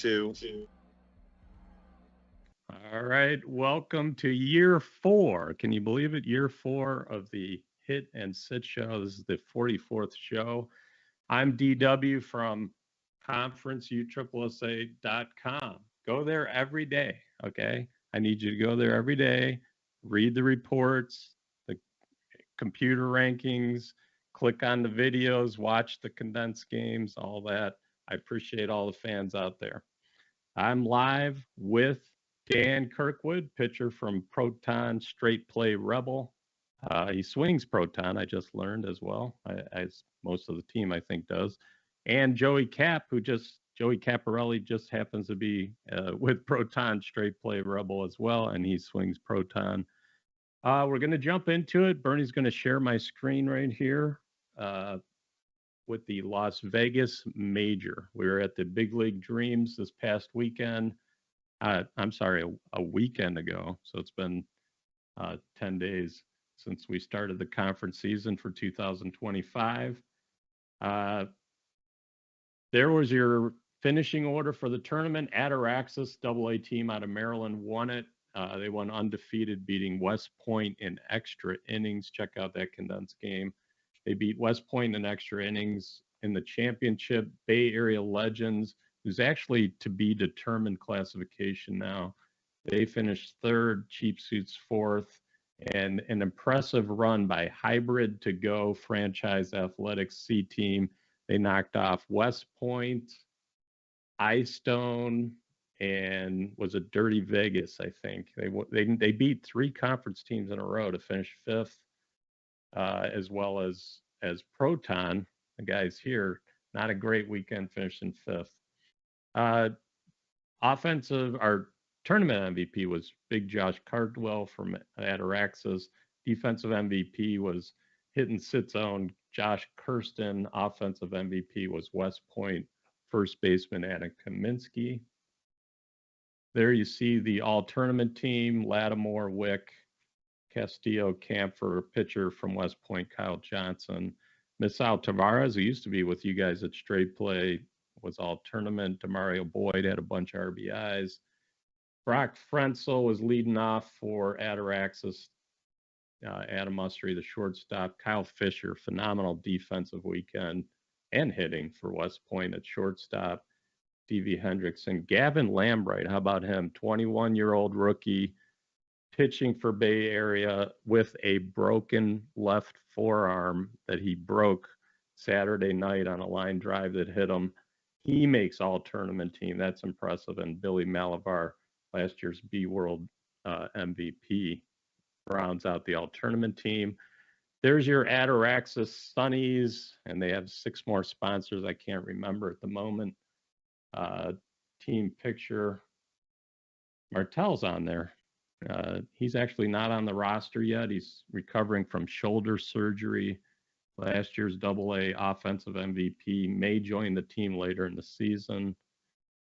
2. All right, welcome to year 4. Can you believe it? Year 4 of the Hit and Sit show. This is the 44th show. I'm DW from conferenceuSSA.com. Go there every day, okay? I need you to go there every day, read the reports, the computer rankings, click on the videos, watch the condensed games, all that. I appreciate all the fans out there. I'm live with Dan Kirkwood, pitcher from Proton, straight play Rebel. He swings Proton, I just learned as well, as most of the team I think does. And Joey Capparelli just happens to be with Proton, straight play Rebel as well, and he swings Proton. We're going to jump into it. Bernie's going to share my screen right here with the Las Vegas Major. We were at the Big League Dreams this past weekend. I'm sorry, a weekend ago. So it's been 10 days since we started the conference season for 2025. There was your finishing order for the tournament. Ataraxis, AA team out of Maryland, won it. They won undefeated, beating West Point in extra innings. Check out that condensed game. They beat West Point in extra innings in the championship. Bay Area Legends, who's actually to be determined classification now. They finished 3rd, Cheap Suits 4th, and an impressive run by Hybrid to Go Franchise Athletics C team. They knocked off West Point, iStone, and was it Dirty Vegas, I think. They beat 3 conference teams in a row to finish 5th. As well as Proton, the guys here, not a great weekend, finishing 5th. Our tournament MVP was Big Josh Cardwell from Ataraxis. Defensive MVP was Hit and Sit's own Josh Kirsten. Offensive MVP was West Point first baseman Adam Kaminsky. There you see the all-tournament team: Lattimore, Wick, Castillo, Camphor, pitcher from West Point, Kyle Johnson. Misao Tavares, who used to be with you guys at Straight Play, was all tournament. DeMario Boyd had a bunch of RBIs. Brock Frenzel was leading off for Ataraxis. Adam Mustry, the shortstop. Kyle Fisher, phenomenal defensive weekend and hitting for West Point at shortstop. Stevie Hendrickson. Gavin Lambright, how about him? 21-year-old rookie, pitching for Bay Area with a broken left forearm that he broke Saturday night on a line drive that hit him. He makes all-tournament team. That's impressive. And Billy Malabar, last year's B-World MVP, rounds out the all-tournament team. There's your Ataraxis Sunnies, and they have 6 more sponsors I can't remember at the moment. Team picture. Martel's on there. He's actually not on the roster yet. He's recovering from shoulder surgery. Last year's AA offensive MVP, may join the team later in the season.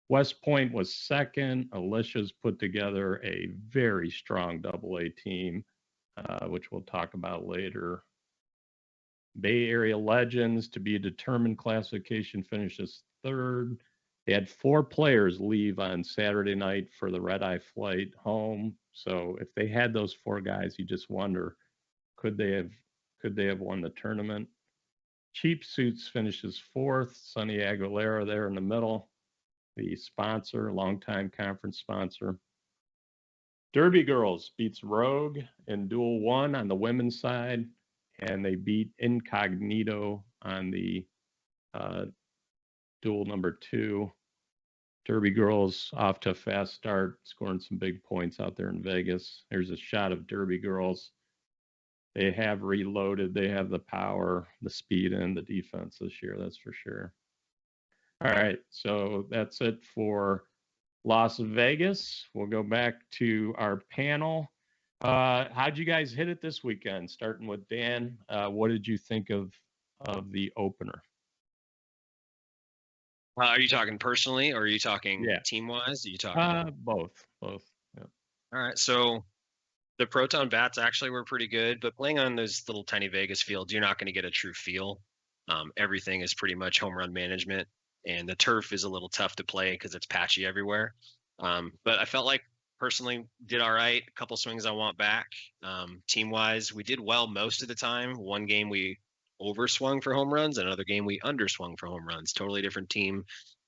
West Point was 2nd. Alicia's put together a very strong AA team, which we'll talk about later. Bay Area Legends, to be determined classification, finishes 3rd. They had 4 players leave on Saturday night for the red-eye flight home. So if they had those 4 guys, you just wonder, could they have won the tournament? Cheap Suits finishes 4th. Sonny Aguilera there in the middle, the sponsor, longtime conference sponsor. Derby Girls beats Rogue in Duel 1 on the women's side, and they beat Incognito on the Duel number 2. Derby Girls off to a fast start, scoring some big points out there in Vegas. There's a shot of Derby Girls. They have reloaded. They have the power, the speed, and the defense this year, that's for sure. All right, so that's it for Las Vegas. We'll go back to our panel. How'd you guys hit it this weekend? Starting with Dan, what did you think of the opener? Are you talking personally, or are you talking team-wise? Are you talking both? Both. Yeah. All right. So the Proton bats actually were pretty good, but playing on those little tiny Vegas fields, you're not going to get a true feel. Everything is pretty much home run management. and the turf is a little tough to play because it's patchy everywhere. But I felt like personally did all right. A couple swings I want back. Team wise, we did well most of the time. One game we overswung for home runs, another game we underswung for home runs. Totally different team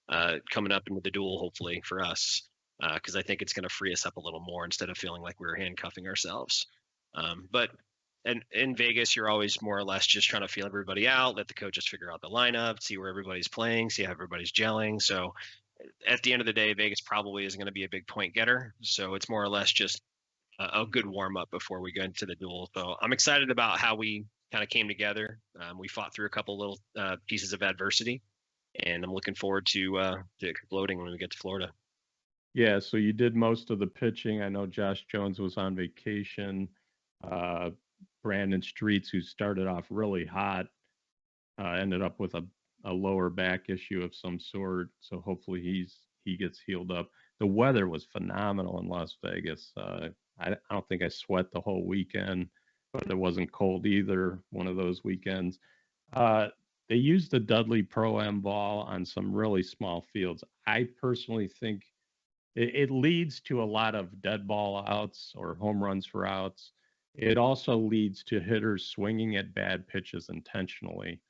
coming up into the duel, hopefully for us, because I think it's going to free us up a little more instead of feeling like we're handcuffing ourselves. But in Vegas, you're always more or less just trying to feel everybody out, let the coaches figure out the lineup, see where everybody's playing, see how everybody's gelling. So at the end of the day, Vegas probably isn't going to be a big point getter. So it's more or less just a good warm up before we go into the duel. So I'm excited about how we kind of came together. We fought through a couple little pieces of adversity, and I'm looking forward to exploding when we get to Florida. Yeah, so you did most of the pitching. I know Josh Jones was on vacation. Brandon Streets, who started off really hot, ended up with a lower back issue of some sort. So hopefully he gets healed up. The weather was phenomenal in Las Vegas. I don't think I sweat the whole weekend, but it wasn't cold either. One of those weekends. They used the Dudley Pro-Am ball on some really small fields. I personally think it leads to a lot of dead ball outs or home runs for outs. It also leads to hitters swinging at bad pitches intentionally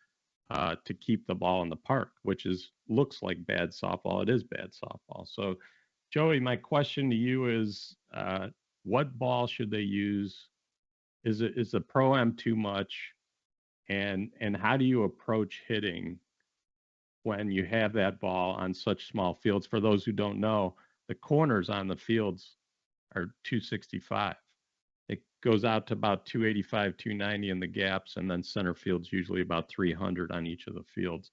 to keep the ball in the park, which looks like bad softball. It is bad softball. So, Joey, my question to you is, what ball should they use? Is the Pro-Am too much? And how do you approach hitting when you have that ball on such small fields? For those who don't know, the corners on the fields are 265. It goes out to about 285, 290 in the gaps, and then center field's usually about 300 on each of the fields.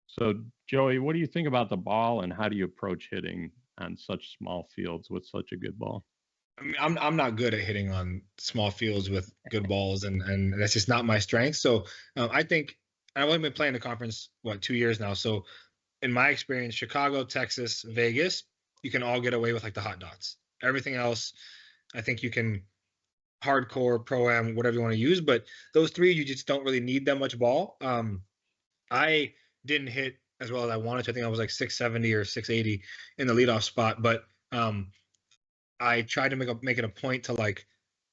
So, Joey, what do you think about the ball, and how do you approach hitting on such small fields with such a good ball? I mean, I'm not good at hitting on small fields with good balls, and that's just not my strength. So I think I've only been playing the conference 2 years now. So in my experience, Chicago, Texas, Vegas, you can all get away with like the hot dots. Everything else, I think you can hardcore, pro-am, whatever you want to use. But those three, you just don't really need that much ball. I didn't hit as well as I wanted to. I think I was like 670 or 680 in the leadoff spot, but I tried to make it a point to like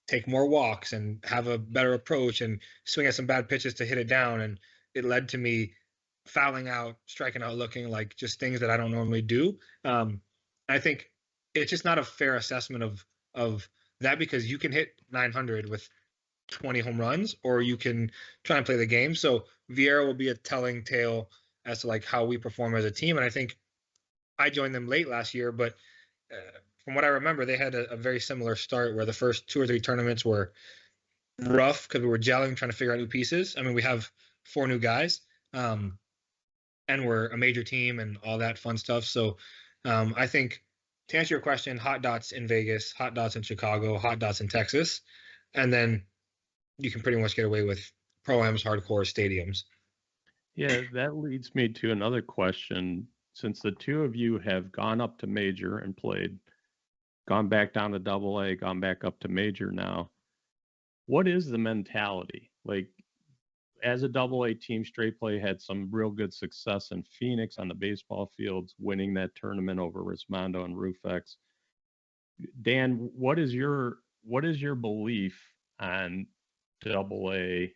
take more walks and have a better approach and swing at some bad pitches to hit it down. And it led to me fouling out, striking out, looking like just things that I don't normally do. I think it's just not a fair assessment of that, because you can hit 900 with 20 home runs, or you can try and play the game. So Vieira will be a telling tale as to like how we perform as a team. And I think I joined them late last year, but from what I remember, they had a very similar start where the first 2 or 3 tournaments were rough because we were gelling, trying to figure out new pieces. I mean, we have 4 new guys, and we're a major team and all that fun stuff. So I think, to answer your question, hot dots in Vegas, hot dots in Chicago, hot dots in Texas, and then you can pretty much get away with pro-ams, hardcore stadiums. Yeah, that leads me to another question. Since the two of you have gone up to major and played, gone back down to double A, gone back up to major now, what is the mentality? Like, as a double A team, Straight Play had some real good success in Phoenix on the baseball fields, winning that tournament over Rismondo and Rufex. Dan, what is your belief on double A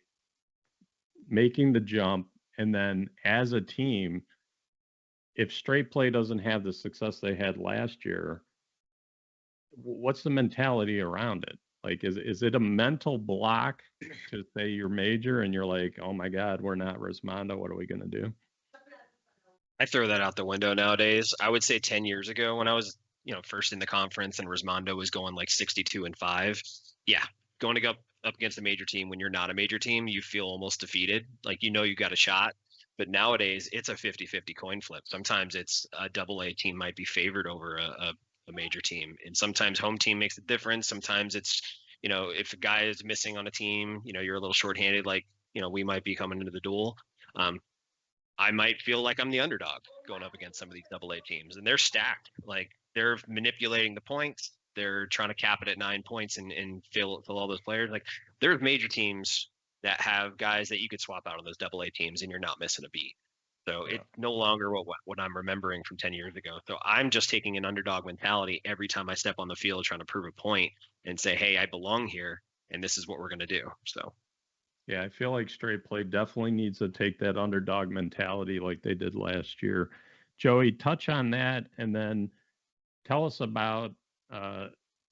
making the jump, and then as a team, if Straight Play doesn't have the success they had last year, what's the mentality around it? Like, is it a mental block to say you're major and you're like, oh my God, we're not Rismondo, what are we going to do? I throw that out the window nowadays. I would say 10 years ago when I was, first in the conference and Rismondo was going like 62-5. Yeah, going to go up against a major team when you're not a major team, you feel almost defeated. Like, you got a shot. But nowadays it's a 50-50 coin flip. Sometimes it's a double A team might be favored over a major team. And sometimes home team makes a difference. Sometimes it's, if a guy is missing on a team, you're a little shorthanded, like, we might be coming into the duel. I might feel like I'm the underdog going up against some of these double A teams, and they're stacked. Like, they're manipulating the points. They're trying to cap it at 9 points and fill all those players. Like, there's major teams that have guys that you could swap out on those double A teams and you're not missing a beat. So Yeah. it's no longer what I'm remembering from 10 years ago. So I'm just taking an underdog mentality every time I step on the field trying to prove a point and say, hey, I belong here and this is what we're going to do. So Yeah, I feel like Straight Play definitely needs to take that underdog mentality like they did last year. Joey, touch on that and then tell us about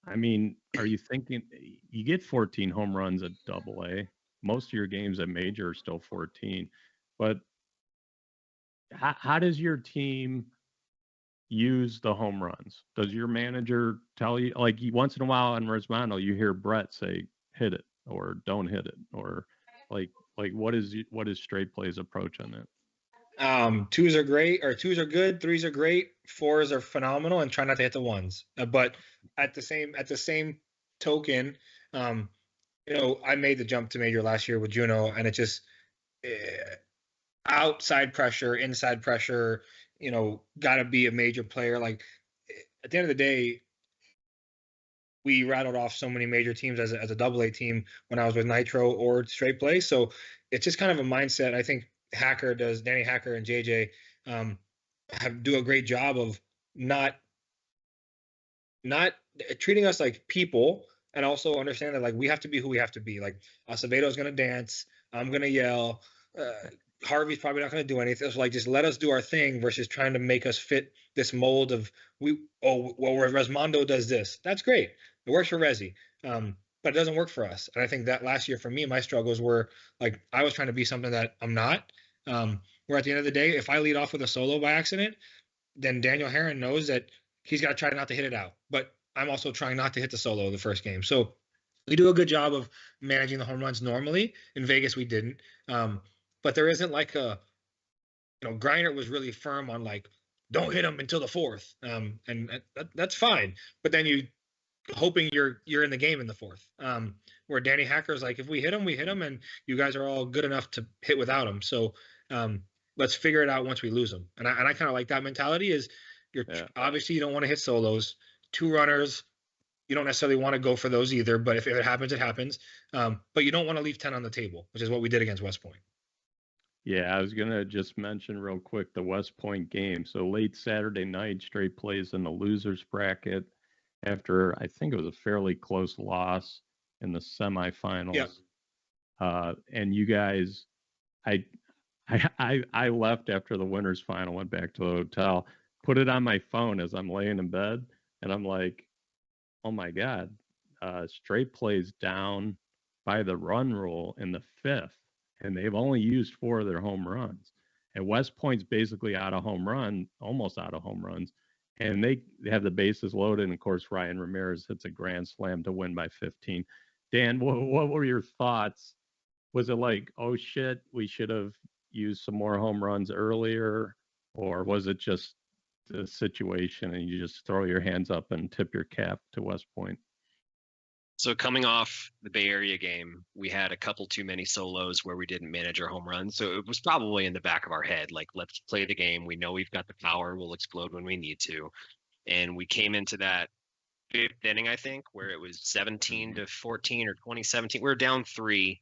I mean, are you thinking you get 14 home runs at Double A? Most of your games at Major are still 14. But how does your team use the home runs? Does your manager tell you, like, once in a while on Resmondo, you hear Brett say, hit it or don't hit it, or like what is Straight Play's approach on that? Twos are great, or twos are good, threes are great, fours are phenomenal, and try not to hit the ones. But at the same token, I made the jump to Major last year with Juno, and it just outside pressure, inside pressure, got to be a major player. Like at the end of the day, we rattled off so many major teams as a double A team when I was with Nitro or Straight Play. So it's just kind of a mindset. I think Danny Hacker and JJ do a great job of not treating us like people, and also understand that like we have to be who we have to be. Like Aceveto's gonna dance, I'm gonna yell, Harvey's probably not gonna do anything. So like just let us do our thing versus trying to make us fit this mold of Resmondo does this. That's great. It works for Resi. But it doesn't work for us. And I think that last year for me, my struggles were like I was trying to be something that I'm not. Where at the end of the day, if I lead off with a solo by accident, then Daniel Herron knows that he's got to try not to hit it out. But I'm also trying not to hit the solo the first game. So we do a good job of managing the home runs normally. In Vegas, we didn't. But there isn't like Griner was really firm on like, don't hit him until the fourth. And that's fine. But then you hoping you're in the game in the fourth. Where Danny Hacker's like, if we hit him, and you guys are all good enough to hit without him. So let's figure it out once we lose them. And I kind of like that mentality. Is obviously you don't want to hit solos, two runners. You don't necessarily want to go for those either. But if it happens, it happens. But you don't want to leave 10 on the table, which is what we did against West Point. Yeah, I was gonna just mention real quick the West Point game. So late Saturday night, Straight Plays in the losers bracket after I think it was a fairly close loss in the semifinals. Yep. And you guys, I left after the winners final, went back to the hotel, put it on my phone as I'm laying in bed, and I'm like, oh my God, Straight Plays down by the run rule in the fifth, and they've only used 4 of their home runs. And West Point's basically out of home run, almost out of home runs. And they have the bases loaded. And of course, Ryan Ramirez hits a grand slam to win by 15. Dan, what were your thoughts? Was it like, oh shit, we should have used some more home runs earlier? Or was it just the situation and you just throw your hands up and tip your cap to West Point? So coming off the Bay Area game, we had a couple too many solos where we didn't manage our home runs. So it was probably in the back of our head, like, let's play the game. We know we've got the power. We'll explode when we need to. And we came into that 5th inning, I think, where it was 17-14 or 2017. We were down 3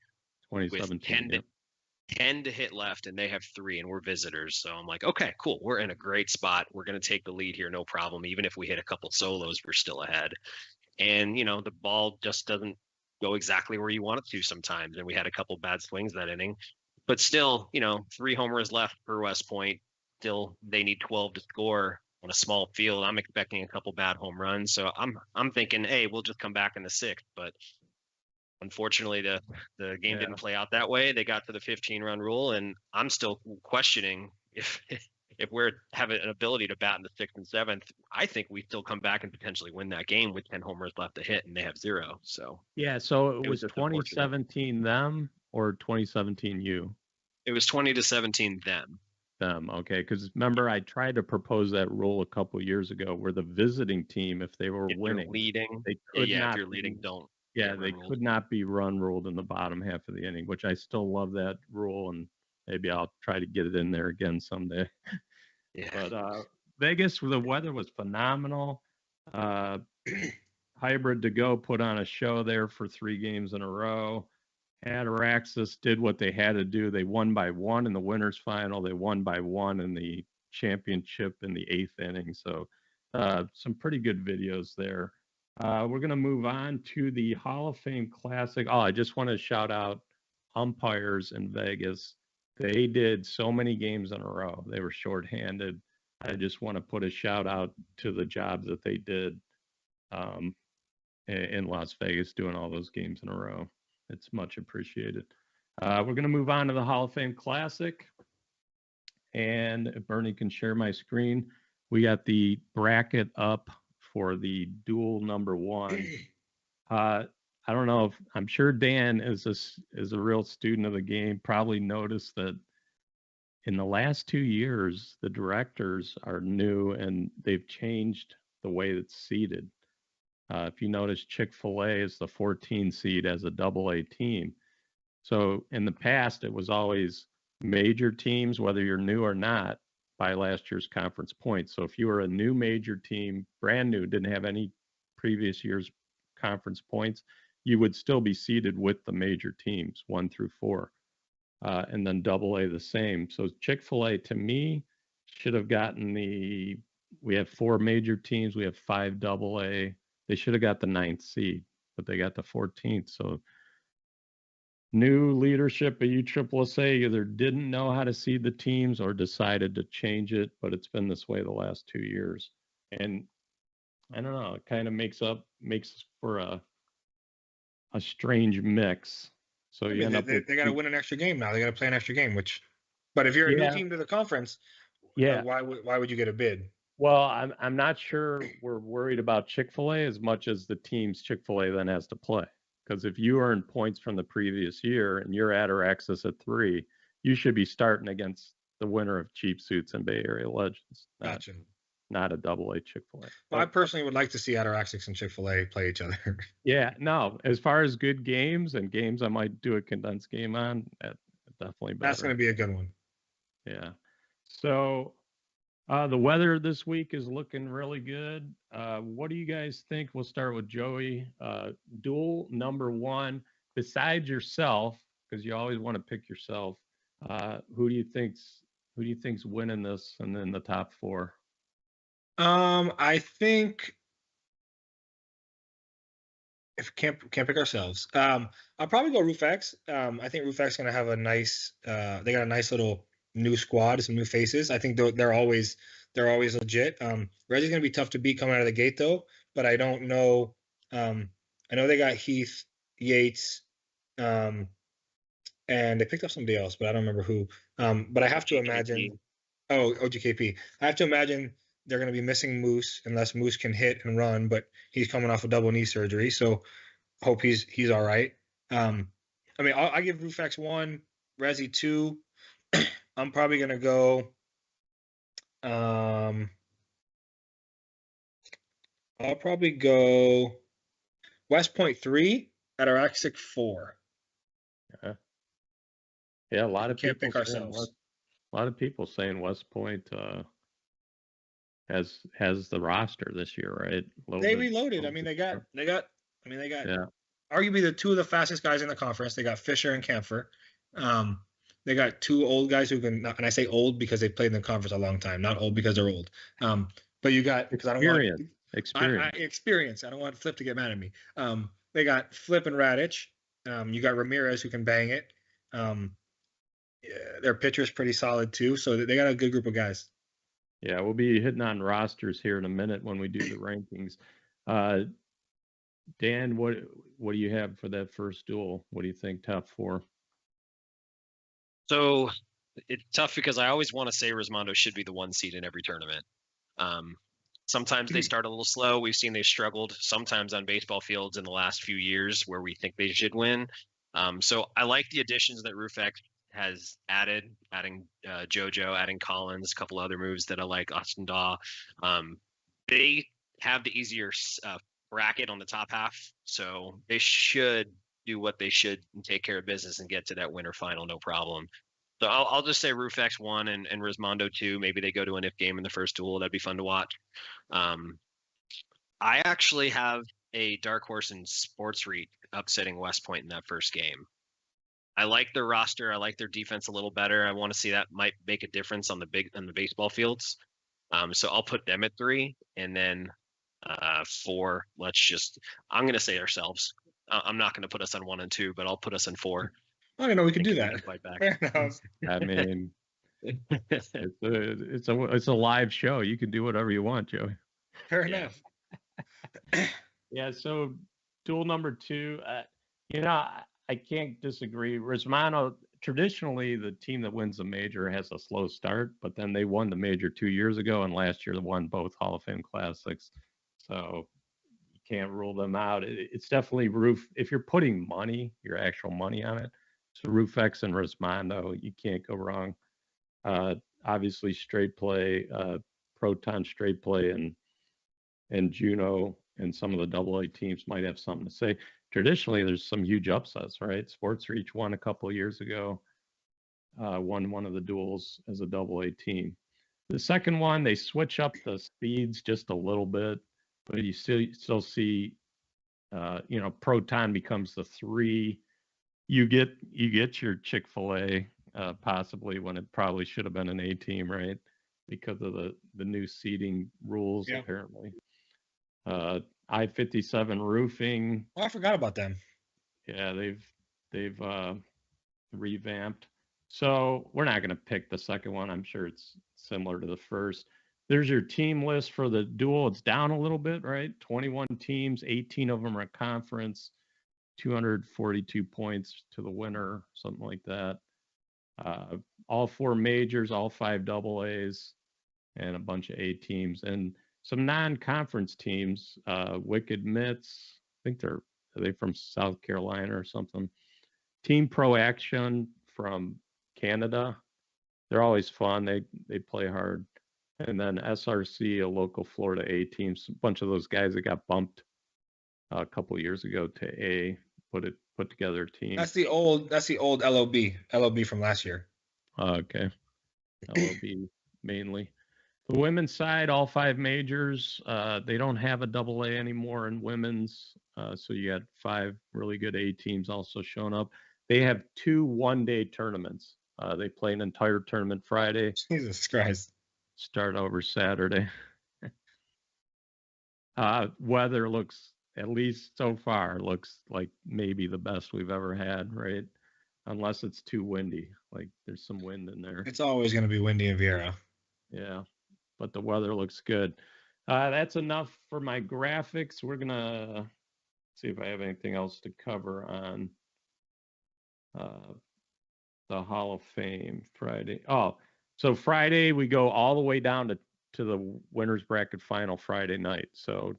with 10 to hit left, and they have 3, and we're visitors. So I'm like, okay, cool. We're in a great spot. We're going to take the lead here, no problem. Even if we hit a couple solos, we're still ahead. And, the ball just doesn't go exactly where you want it to sometimes. And we had a couple bad swings that inning. But still, 3 homers left for West Point. Still, they need 12 to score on a small field. I'm expecting a couple bad home runs. So I'm thinking, hey, we'll just come back in the 6th. But unfortunately, the game didn't play out that way. They got to the 15-run rule, and I'm still questioning if we're having an ability to bat in the 6th and 7th. I think we still come back and potentially win that game with 10 homers left to hit, and they have 0. So yeah, so it was 2017 them or 2017 you? It was 20-17 them. Okay, because remember I tried to propose that rule a couple years ago where the visiting team, if they were winning, leading, they could not. If you're leading, don't. Yeah, they could not be run ruled in the bottom half of the inning, which I still love that rule, and maybe I'll try to get it in there again someday. Yeah. But Vegas, the weather was phenomenal. Hybrid to Go put on a show there for 3 games in a row. Ataraxis did what they had to do. They won by 1 in the winners final. They won by 1 in the championship in the 8th inning. So some pretty good videos there. We're going to move on to the Hall of Fame Classic. Oh, I just want to shout out umpires in Vegas. They did so many games in a row. They were shorthanded. I just want to put a shout out to the job that they did in Las Vegas doing all those games in a row. It's much appreciated. We're going to move on to the Hall of Fame Classic. And if Bernie can share my screen, we got the bracket up for the Duel #1. I don't know if I'm sure Dan is a real student of the game, probably noticed that in the last 2 years, the directors are new and they've changed the way it's seeded. If you notice, Chick-fil-A is the 14 seed as a AA team. So in the past, it was always major teams, whether you're new or not, by last year's conference points. So if you were a new major team, brand new, didn't have any previous year's conference points, you would still be seeded with the major teams, 1 through 4. And then AA the same. So Chick-fil-A, to me, should have gotten we have 4 major teams, we have 5 AA. They should have got the 9th seed, but they got the 14th. So new leadership at USSSA either didn't know how to seed the teams or decided to change it, but it's been this way the last 2 years. And I don't know, it kind of makes for a strange mix. So you end up they got to win an extra game now. They got to play an extra game. But if you're a new team to the conference, why would you get a bid? Well, I'm not sure we're worried about Chick-fil-A as much as the teams Chick-fil-A then has to play. Because if you earn points from the previous year and you're at or access at 3, you should be starting against the winner of Cheap Suits and Bay Area Legends. Gotcha. Not a AA Chick-fil-A. Well, I personally would like to see Ataraxis and Chick-fil-A play each other. Yeah, no. As far as good games and games I might do a condensed game on, definitely better. That's going to be a good one. Yeah. So the weather this week is looking really good. What do you guys think? We'll start with Joey. Duel #1. Besides yourself, because you always want to pick yourself, who do you think's winning this and then the top 4? I think if can't pick ourselves, I'll probably go Rufex. I think Rufex is going to have a nice. They got a nice little new squad, some new faces. I think they're always legit. Reggie's going to be tough to beat coming out of the gate though, but I don't know. I know they got Heath, Yates, and they picked up somebody else, but I don't remember who. But I have to imagine. Oh, OGKP. I have to imagine they're going to be missing Moose unless Moose can hit and run, but he's coming off a double knee surgery, so hope he's all right. I mean, I give Rufex 1, Resi 2. I'm probably going to go. I'll probably go West Point 3, Ataraxic 4. Yeah, a lot of can't pick ourselves. A lot of people saying West Point has the roster this year, right? They reloaded. I mean, they got arguably the 2 of the fastest guys in the conference. They got Fisher and Kampfer. They got 2 old guys who can, and I say old because they played in the conference a long time, not old because they're old. But you got, because I don't want experience. I don't want Flip to get mad at me. They got Flip and Radich. You got Ramirez who can bang it. Their pitcher's pretty solid too, so they got a good group of guys. Yeah, we'll be hitting on rosters here in a minute when we do the rankings. Dan, what do you have for that first duel? What do you think top 4? So it's tough because I always want to say Rismondo should be the 1 seed in every tournament. Sometimes they start a little slow. We've seen they've struggled sometimes on baseball fields in the last few years where we think they should win. So I like the additions that Rufex has adding JoJo, adding Collins, a couple other moves that I like, Austin Daw. They have the easier bracket on the top half, so they should do what they should and take care of business and get to that winter final, no problem. So I'll just say Rufex 1 and Rismondo 2. Maybe they go to an if game in the first duel. That'd be fun to watch. I actually have a dark horse in Sports REIT upsetting West Point in that first game. I like their roster. I like their defense a little better. I want to see that might make a difference on the baseball fields. So I'll put them at 3, and then 4. I'm going to say ourselves. I'm not going to put us on 1 and 2, but I'll put us in 4. I didn't know we could do that. Fight back. Fair enough. I mean, it's a live show. You can do whatever you want, Joey. Fair enough. Yeah. So duel number 2, I can't disagree. Rismano, traditionally, the team that wins the major has a slow start, but then they won the major 2 years ago, and last year they won both Hall of Fame Classics. So you can't rule them out. It's definitely if you're putting money, your actual money on it, so Rufex and Rismano, you can't go wrong. Obviously, straight play, Proton straight play, and Juno and some of the AA teams might have something to say. Traditionally, there's some huge upsets, right? Sports Reach won a couple of years ago, won one of the duels as a AA team. The second one, they switch up the speeds just a little bit, but you still see, Proton becomes the 3. You get your Chick-fil-A possibly when it probably should have been an A team, right? Because of the new seating rules, apparently. I-57 Roofing. Oh, I forgot about them. Yeah, they've revamped. So we're not going to pick the second one. I'm sure it's similar to the first. There's your team list for the duel. It's down a little bit, right? 21 teams, 18 of them are conference, 242 points to the winner, something like that. All 4 majors, all 5 AAs, and a bunch of A teams. And some non-conference teams, Wicked Mitts, I think are they from South Carolina or something. Team Pro Action from Canada. They're always fun. They play hard. And then SRC, a local Florida A team. A bunch of those guys that got bumped a couple years ago to A, put together a team. That's the old LOB from last year. Okay. LOB mainly. The women's side, all 5 majors. They don't have a AA anymore in women's. So you got 5 really good A teams also showing up. They have 2 one-day tournaments. They play an entire tournament Friday. Jesus Christ. Start over Saturday. Weather looks, at least so far, looks like maybe the best we've ever had, right? Unless it's too windy. Like there's some wind in there. It's always going to be windy in Vieira. Yeah, but the weather looks good. That's enough for my graphics. We're going to see if I have anything else to cover on the Hall of Fame Friday. Oh, so Friday we go all the way down to the winner's bracket final Friday night. So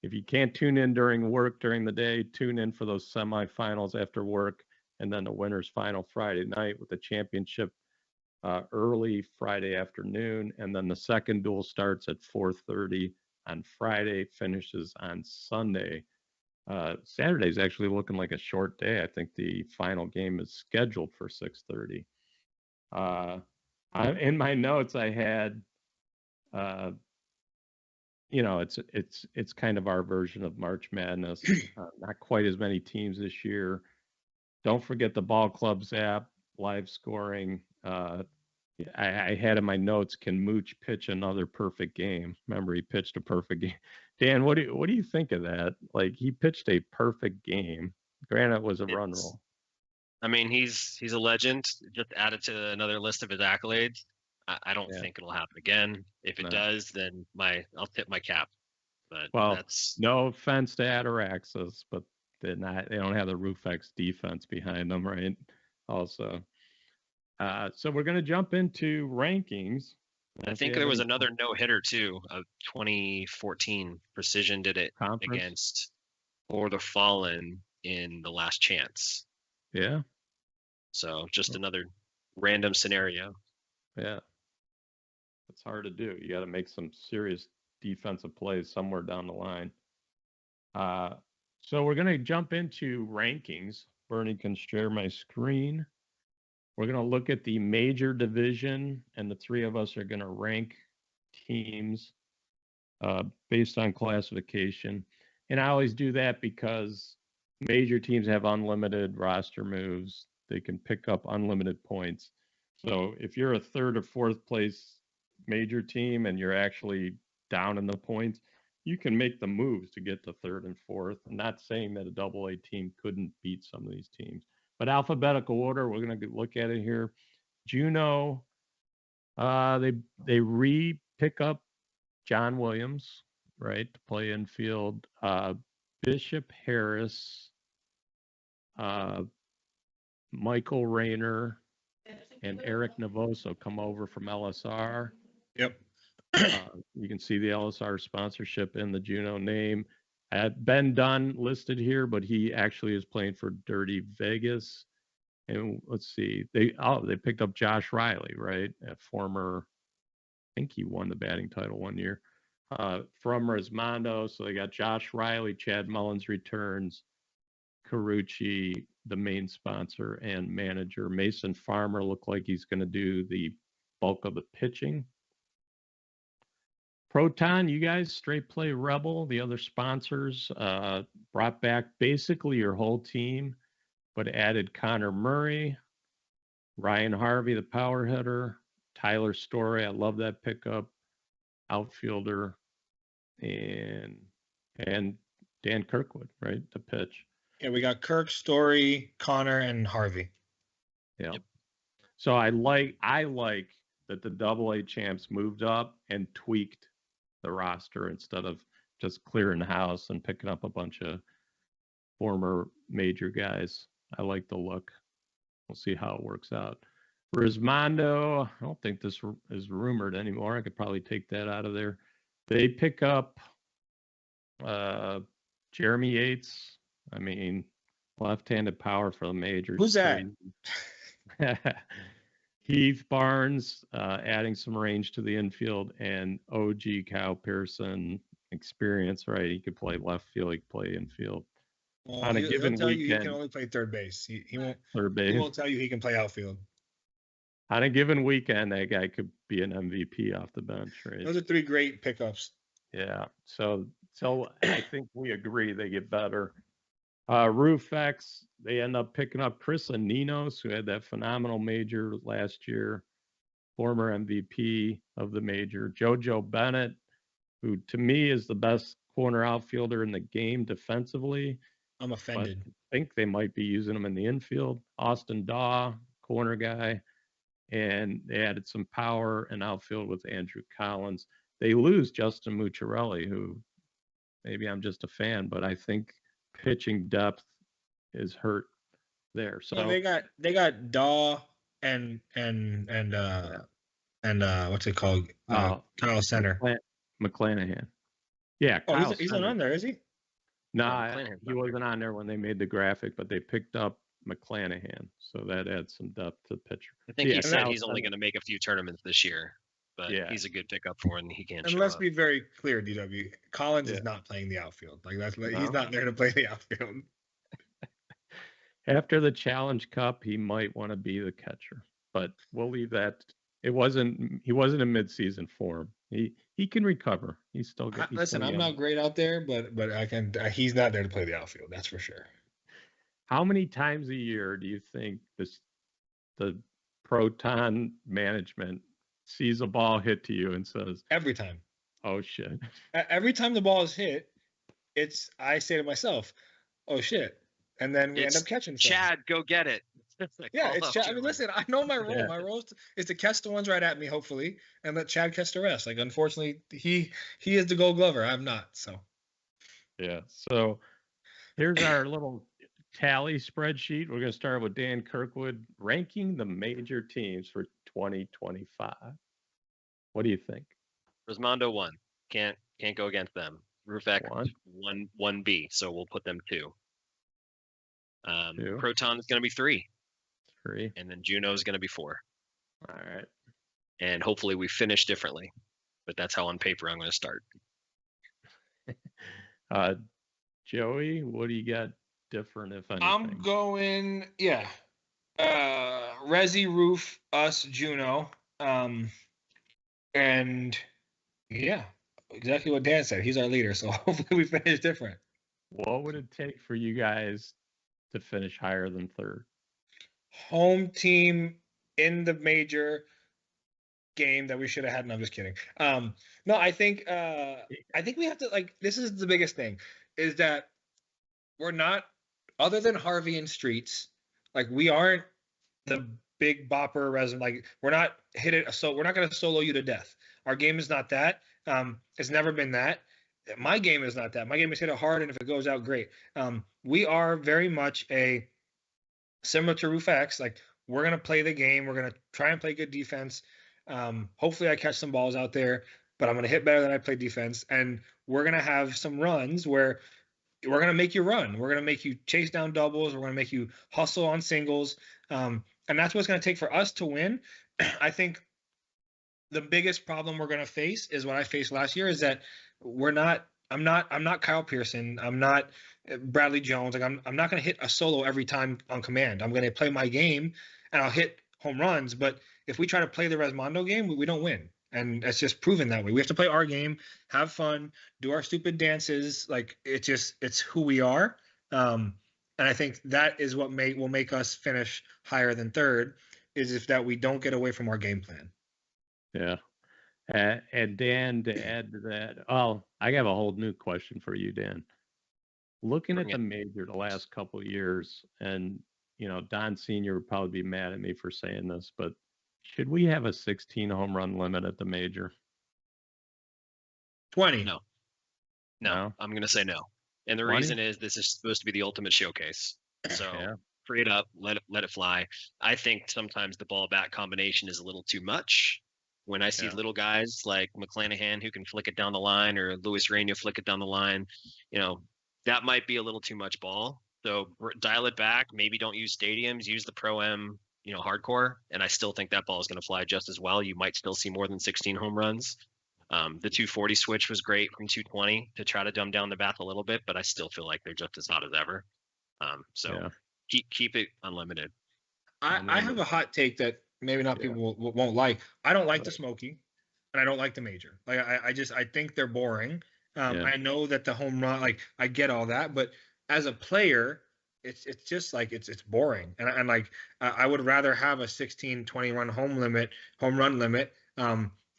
if you can't tune in during work during the day, tune in for those semifinals after work, and then the winner's final Friday night with the championship early Friday afternoon, and then the second duel starts at 4:30 on Friday, finishes on Sunday. Saturday's actually looking like a short day. I think the final game is scheduled for 6:30. In my notes, I had, it's kind of our version of March Madness. Not quite as many teams this year. Don't forget the Ball Clubs app, live scoring. I had in my notes, can Mooch pitch another perfect game? Remember, he pitched a perfect game. Dan, what do you think of that? Like, he pitched a perfect game. Granted, it was a run roll. I mean, he's a legend. Just added to another list of his accolades. I don't think it'll happen again. If it does, then I'll tip my cap. But that's no offense to Ataraxis, but they don't have the Rufex defense behind them, right? Also. So we're going to jump into rankings. I think there was another no-hitter too of 2014. Precision did it against For the Fallen in the Last Chance. Yeah. So just another random scenario. Yeah. It's hard to do. You got to make some serious defensive plays somewhere down the line. So we're going to jump into rankings. Bernie can share my screen. We're going to look at the major division, and the 3 of us are going to rank teams based on classification. And I always do that because major teams have unlimited roster moves. they can pick up unlimited points. So if you're a third or fourth place major team and you're actually down in the points, you can make the moves to get to third and fourth. I'm not saying that a AA team couldn't beat some of these teams, but alphabetical order, we're going to look at it here. Juneau, they pick up John Williams, right, to play infield. Bishop Harris, Michael Rayner, and Eric Navoso come over from LSR. Yep. You can see the LSR sponsorship in the Juneau name. Ben Dunn listed here, but he actually is playing for Dirty Vegas. And let's see, they picked up Josh Riley, right? A former, I think he won the batting title one year. From Rismondo, so they got Josh Riley, Chad Mullins returns, Carucci, the main sponsor and manager. Mason Farmer looked like he's going to do the bulk of the pitching. Proton, you guys, Straight Play Rebel, the other sponsors, brought back basically your whole team, but added Connor Murray, Ryan Harvey, the power hitter, Tyler Story, I love that pickup, outfielder, and Dan Kirkwood, right, to pitch. Yeah, we got Kirk, Story, Connor, and Harvey. Yeah. Yep. So I like that the AA champs moved up and tweaked the roster instead of just clearing the house and picking up a bunch of former major guys. I like the look. We'll see how it works out. Rismondo, I don't think this is rumored anymore. I could probably take that out of there. They pick up Jeremy Yates. I mean, left-handed power for the majors. Who's that? Heath Barnes, adding some range to the infield, and OG Kyle Pearson, experience, right? He could play left field, he could play infield. Well, On a given he'll tell weekend, you he can only play third base. He won't. Third base. He won't tell you he can play outfield. On a given weekend, that guy could be an MVP off the bench, right? Those are three great pickups. Yeah. So I think we agree they get better. Roofex, they end up picking up Chris Aninos, who had that phenomenal major last year, former MVP of the major. JoJo Bennett, who to me is the best corner outfielder in the game defensively. I'm offended. I think they might be using him in the infield. Austin Daw, corner guy. And they added some power and outfield with Andrew Collins. They lose Justin Mucciarelli, who maybe I'm just a fan, but I think pitching depth is hurt there. So yeah, they got Daw and what's it called? Kyle Center. McClanahan. Yeah. Oh, he's not on there, is he? No, he wasn't on there when they made the graphic, but they picked up McClanahan, so that adds some depth to the pitcher. I think he said he's only going to make a few tournaments this year, but he's a good pickup for when he can't. And let's be very clear, DW. Collins is not playing the outfield. He's not there to play the outfield. After the Challenge Cup, he might want to be the catcher, but we'll leave that. He wasn't in midseason form. He can recover. He's still good. Listen, I'm not great out there, but I can. He's not there to play the outfield. That's for sure. How many times a year do you think the Proton management sees a ball hit to you and says, every time? Oh shit! Every time the ball is hit, I say to myself, oh shit, and then we end up catching. Chad, go get it. Yeah, it's Chad. I mean, listen, I know my role. Yeah. My role is to catch the ones right at me, hopefully, and let Chad catch the rest. Like, unfortunately, he is the Gold Glover. I'm not. So. Yeah. So here's our little tally spreadsheet. We're going to start with Dan Kirkwood ranking the major teams for 2025. What do you think? Rismondo 1. Can't go against them. Roofex 1B. So we'll put them 2. 2. Proton is going to be 3. 3. And then Juneau is going to be 4. All right. And hopefully we finish differently, but that's how on paper I'm going to start. Joey, what do you got different, if anything? I'm going, Resi, Roof, us, Juneau. And exactly what Dan said. He's our leader, so hopefully we finish different. What would it take for you guys to finish higher than 3rd? home team in the major game that we should have had. No, I'm just kidding. No, I think we have to, like, this is the biggest thing, is that we're not, other than Harvey and Streets, like, we aren't the big bopper resume. Like, we're not we're not going to solo you to death. Our game is not that. It's never been that. My game is not that. My game is hit it hard, and if it goes out, great. We are very much a similar to Roof X. Like, we're gonna play the game. We're gonna try and play good defense. Hopefully, I catch some balls out there, but I'm gonna hit better than I play defense. And we're gonna have some runs where we're gonna make you run. We're gonna make you chase down doubles. We're gonna make you hustle on singles. And that's what it's gonna take for us to win. I think the biggest problem we're gonna face is what I faced last year, is that we're not. I'm not Kyle Pearson. I'm not Bradley Jones. Like, I'm not going to hit a solo every time on command. I'm going to play my game, and I'll hit home runs. But if we try to play the Resmondo game, we don't win. And it's just proven that way. We have to play our game, have fun, do our stupid dances. Like, it's who we are. And I think that is what will make us finish higher than third, is if that we don't get away from our game plan. Yeah. And Dan, to add to that, I have a whole new question for you, Dan. Looking at the major the last couple of years, and Don Sr. would probably be mad at me for saying this, but should we have a 16 home run limit at the major? 20. No. I'm going to say no. And the 20? reason is, this is supposed to be the ultimate showcase. So free it up, let it fly. I think sometimes the ball bat combination is a little too much. When I see little guys like McClanahan who can flick it down the line, or Luis Reina flick it down the line, that might be a little too much ball. So dial it back. Maybe don't use stadiums. Use the Pro-Am, hardcore. And I still think that ball is going to fly just as well. You might still see more than 16 home runs. The 240 switch was great from 220 to try to dumb down the bat a little bit, but I still feel like they're just as hot as ever. Keep it unlimited. I have a hot take that maybe not people won't like. I don't like the Smoky, and I don't like the major. Like, I think they're boring. I know that the home run, like, I get all that, but as a player, it's just like it's boring. And like, I would rather have a 16, 20 run home run limit,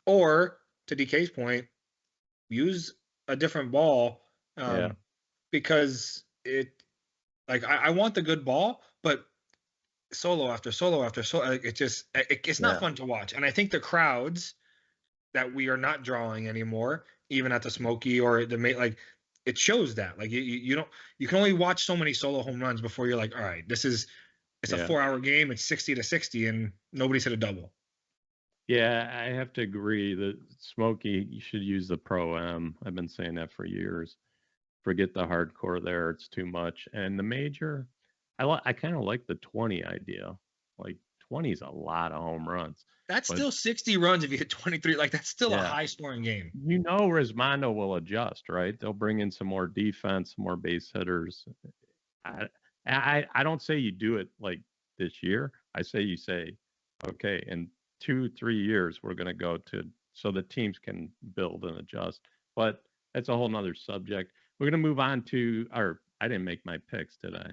or to DK's point, use a different ball, because I want the good ball, but solo after solo after solo, it's not fun to watch. And I think the crowds that we are not drawing anymore, even at the Smoky or the it shows that, like, you can only watch so many solo home runs before you're like, all right, it's a 4-hour game, it's 60-60, and nobody's hit a double. Yeah, I have to agree that Smoky, you should use the Pro-Am. I've been saying that for years. Forget the hardcore there; it's too much. And the major, I kind of like the 20 idea. Like, 20 is a lot of home runs. That's still 60 runs if you hit 23. Like, that's still a high scoring game. Resmondo will adjust, right? They'll bring in some more defense, more base hitters. I don't say you do it like this year. I say you say, okay, in 2-3 years we're going to go to, so the teams can build and adjust. But that's a whole nother subject. We're going to move on to I didn't make my picks, did I?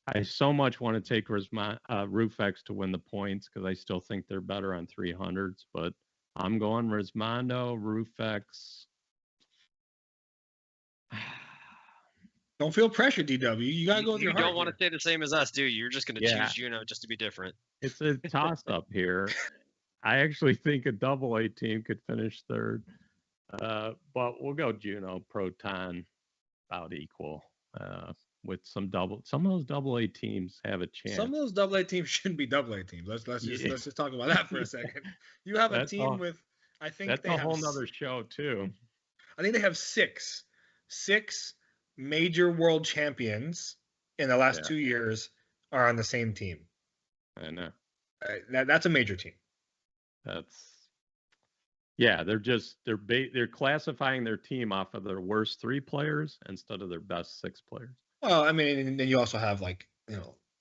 I so much want to take Roof X to win the points, because I still think they're better on 300s, but I'm going Resmondo, Roof X. Don't feel pressure, DW. You got to go with your heart. You don't want to say the same as us, do you? You're just going to choose Juno just to be different. It's a toss-up here. I actually think a AA team could finish third, but we'll go Juno, Proton, about equal. With some of those AA teams have a chance. Some of those AA teams shouldn't be AA teams. Let's just talk about that for a second. You have a team with, I think that's a whole nother show too. I think they have six major world champions in the last 2 years are on the same team. I know. That's a major team. They're classifying their team off of their worst 3 players instead of their best 6 players. Well, I mean, and then you also have, like,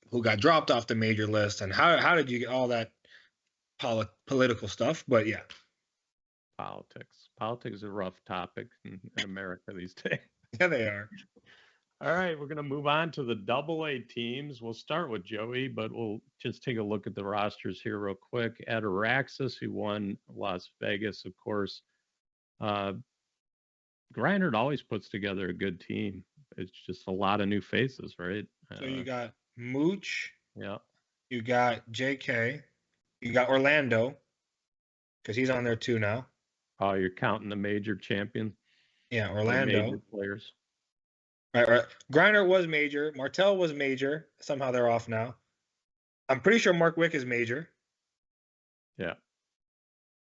who got dropped off the major list, and how did you get all that political stuff? But yeah, politics is a rough topic in America these days. Yeah, they are. All right, we're going to move on to the AA teams. We'll start with Joey, but we'll just take a look at the rosters here real quick. Ataraxis, who won Las Vegas, of course. Greinert always puts together a good team. It's just a lot of new faces, right? So you got Mooch. Yeah. You got JK. You got Orlando, because he's on there too now. Oh, you're counting the major champion? Yeah, Orlando. Major players. Right. Greinert was major. Martell was major. Somehow they're off now. I'm pretty sure Mark Wick is major. Yeah.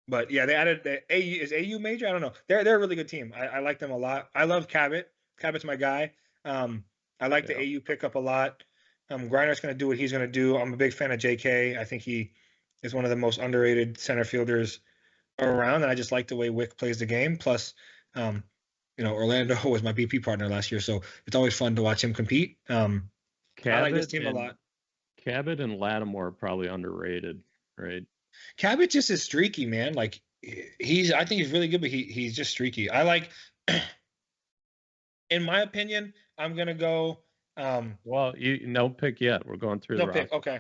But yeah, they added the AU. Is AU major? I don't know. They're a really good team. I like them a lot. I love Cabot. Cabot's my guy. I like the AU pickup a lot. Greiner's going to do what he's going to do. I'm a big fan of JK. I think he is one of the most underrated center fielders around, and I just like the way Wick plays the game. Plus, Orlando was my BP partner last year, so it's always fun to watch him compete. I like this team a lot. Cabot and Lattimore are probably underrated, right? Cabot just is streaky, man. Like I think he's really good, but he's just streaky. I like, in my opinion, I'm gonna go. Well, no pick yet. We're going through the roster. Okay.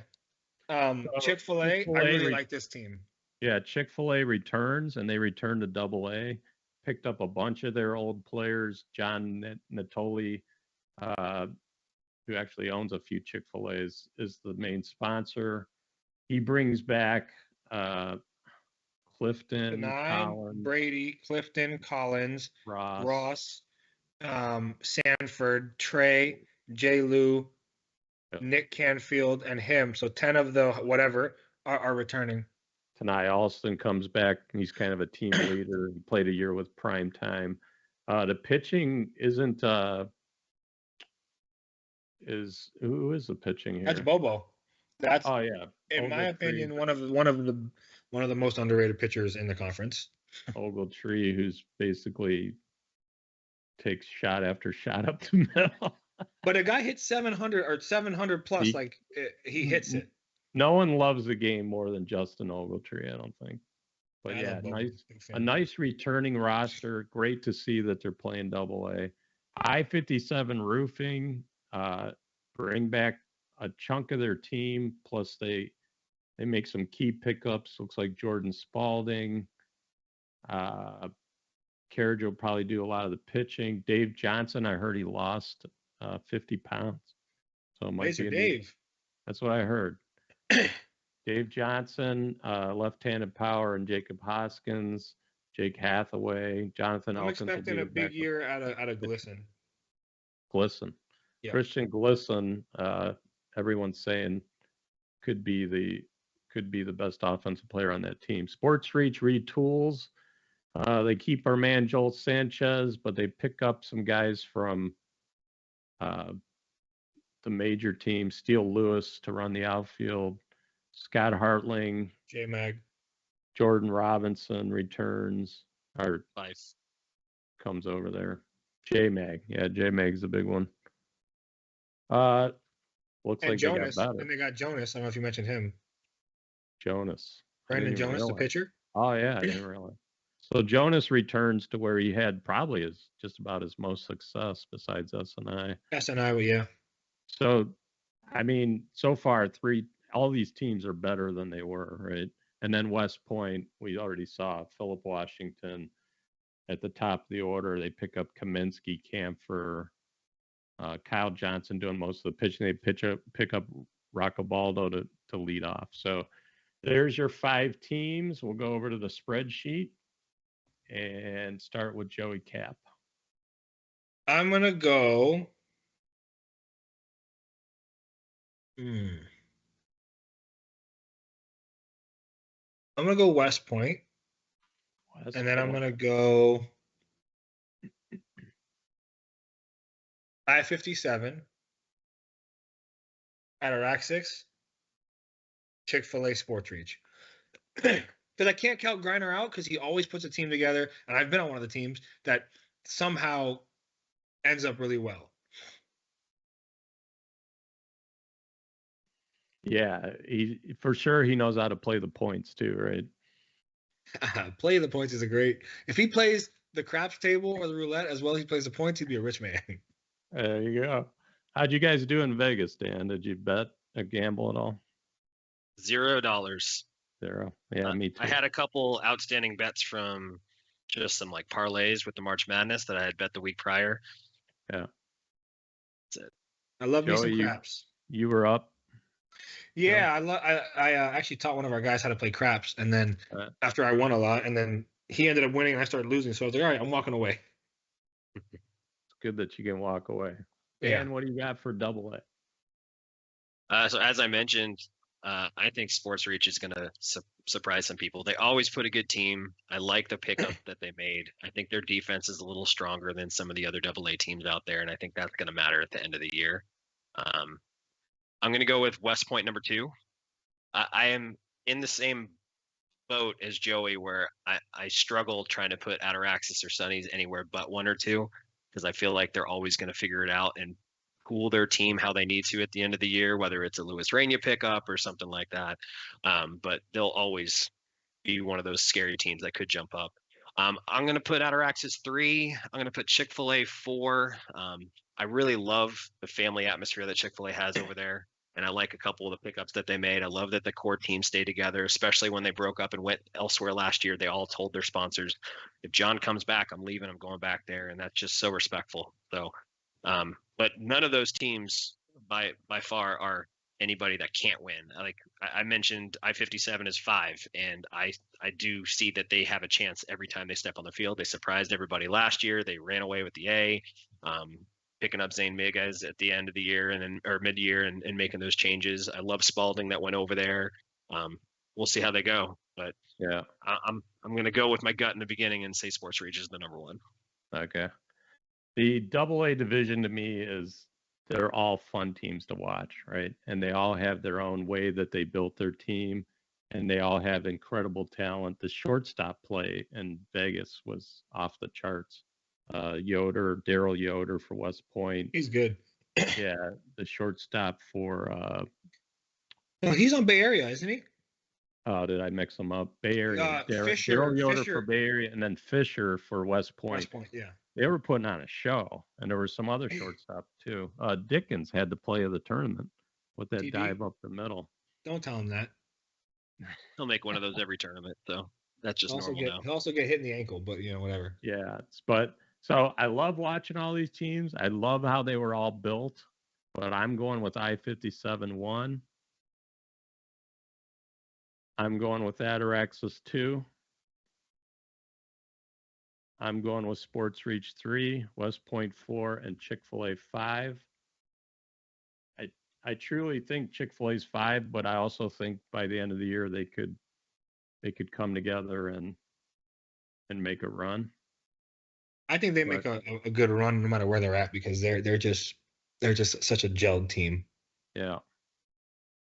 Chick-fil-A. I really like this team. Yeah, Chick-fil-A returns, and they return to AA. Picked up a bunch of their old players. John Natoli, who actually owns a few Chick-fil-A's, is the main sponsor. He brings back Clifton, Collins, Brady, Clifton, Collins, Ross, Sanford, Trey, J. Lou, Nick Canfield, and him. So 10 of the whatever are returning. Tanai Alston comes back. He's kind of a team leader. He played a year with Prime Time. The pitching isn't who is the pitching here? That's Bobo. That's in my opinion, one of the most underrated pitchers in the conference. Ogletree, who's basically takes shot after shot up the middle. But a guy hits 700 or 700 plus, he hits it. No one loves the game more than Justin Ogletree, I don't think. But a nice returning roster. Great to see that they're playing AA. I-57 Roofing, bring back a chunk of their team. Plus they make some key pickups. Looks like Jordan Spalding. Carriage will probably do a lot of the pitching. Dave Johnson, I heard he lost 50 pounds. So it might be Dave. That's what I heard. Dave Johnson, left-handed power, and Jacob Hoskins, Jake Hathaway, Jonathan Elkins. I'm expecting a big year out of Glisson. Glisson. Yeah. Christian Glisson, everyone's saying could be the best offensive player on that team. Sports Reach retools. They keep our man Joel Sanchez, but they pick up some guys from the major teams. Steele Lewis to run the outfield. Scott Hartling. J-Mag. Jordan Robinson returns. Or nice. Comes over there. J-Mag. Yeah, J-Mag's the big one. Looks like Jonas. They got better. And they got Jonas. I don't know if you mentioned him. Jonas. Brandon Jonas, the pitcher? Oh, yeah. I didn't realize. So Jonas returns to where he had probably just about his most success besides SNI. SNI, yeah. So, I mean, so far, all these teams are better than they were, right? And then West Point, we already saw Philip Washington at the top of the order. They pick up Kaminsky, Camphor, Kyle Johnson doing most of the pitching. They pick up Roccobaldo to lead off. So there's your 5 teams. We'll go over to the spreadsheet and start with Joey Cap. I'm going to go. I'm going to go West Point. And then I'm going to go I-57, Ataraxis, Chick-fil-A, Sports Reach. Because I can't count Greinert out because he always puts a team together, and I've been on one of the teams that somehow ends up really well. Yeah, for sure he knows how to play the points too, right? Play the points is a great. If he plays the craps table or the roulette as well as he plays the points, he'd be a rich man. There you go. How'd you guys do in Vegas, Dan? Did you bet a gamble at all? $0. 0. Yeah, me too. I had a couple outstanding bets from just some like parlays with the March Madness that I had bet the week prior. Yeah. That's it. I love me some Joey, craps. You were up. Yeah, I actually taught one of our guys how to play craps, and then after I won a lot, and then he ended up winning, and I started losing. So I was like, all right, I'm walking away. It's good that you can walk away. Yeah. Dan, what do you got for double A? So as I mentioned, I think Sports Reach is going to surprise some people. They always put a good team. I like the pickup that they made. I think their defense is a little stronger than some of the other AA teams out there, and I think that's going to matter at the end of the year. I'm going to go with West Point number 2. I am in the same boat as Joey, where I struggle trying to put Ataraxis or Sunnies anywhere but 1 or 2, because I feel like they're always going to figure it out and pool their team how they need to at the end of the year, whether it's a Louis Rainier pickup or something like that. But they'll always be one of those scary teams that could jump up. I'm going to put Ataraxis 3. I'm going to put Chick-fil-A 4. I really love the family atmosphere that Chick-fil-A has over there, and I like a couple of the pickups that they made. I love that the core team stayed together, especially when they broke up and went elsewhere last year. They all told their sponsors, if John comes back, I'm leaving, I'm going back there, and that's just so respectful. So, but none of those teams by far are anybody that can't win. Like I mentioned, I-57 is 5, and I do see that they have a chance every time they step on the field. They surprised everybody last year. They ran away with the A, picking up Zane Migas at the end of the year or mid-year and making those changes. I love Spalding that went over there. We'll see how they go, but yeah, I'm going to go with my gut in the beginning and say Sports Reach is the number 1. Okay. The AA division to me they're all fun teams to watch, right? And they all have their own way that they built their team, and they all have incredible talent. The shortstop play in Vegas was off the charts. Daryl Yoder for West Point. He's good. Yeah, the shortstop for no, he's on Bay Area, isn't he? Oh, did I mix them up? Bay Area. Fisher, Daryl Yoder for Bay Area, and then Fisher for West Point. West Point, yeah. They were putting on a show, and there were some other shortstop too. Dickens had the play of the tournament with that TD. dive up the middle. Don't tell him that. He'll make one of those every tournament, so that's just normal now. He'll also get hit in the ankle, but whatever. Yeah, but so I love watching all these teams. I love how they were all built, but I'm going with I-57 1. I'm going with Ataraxis 2. I'm going with Sports Reach 3, West Point 4, and Chick-fil-A 5. I truly think Chick-fil-A's 5, but I also think by the end of the year they could come together and make a run. I think they make a good run no matter where they're at, because they're just such a gelled team. Yeah.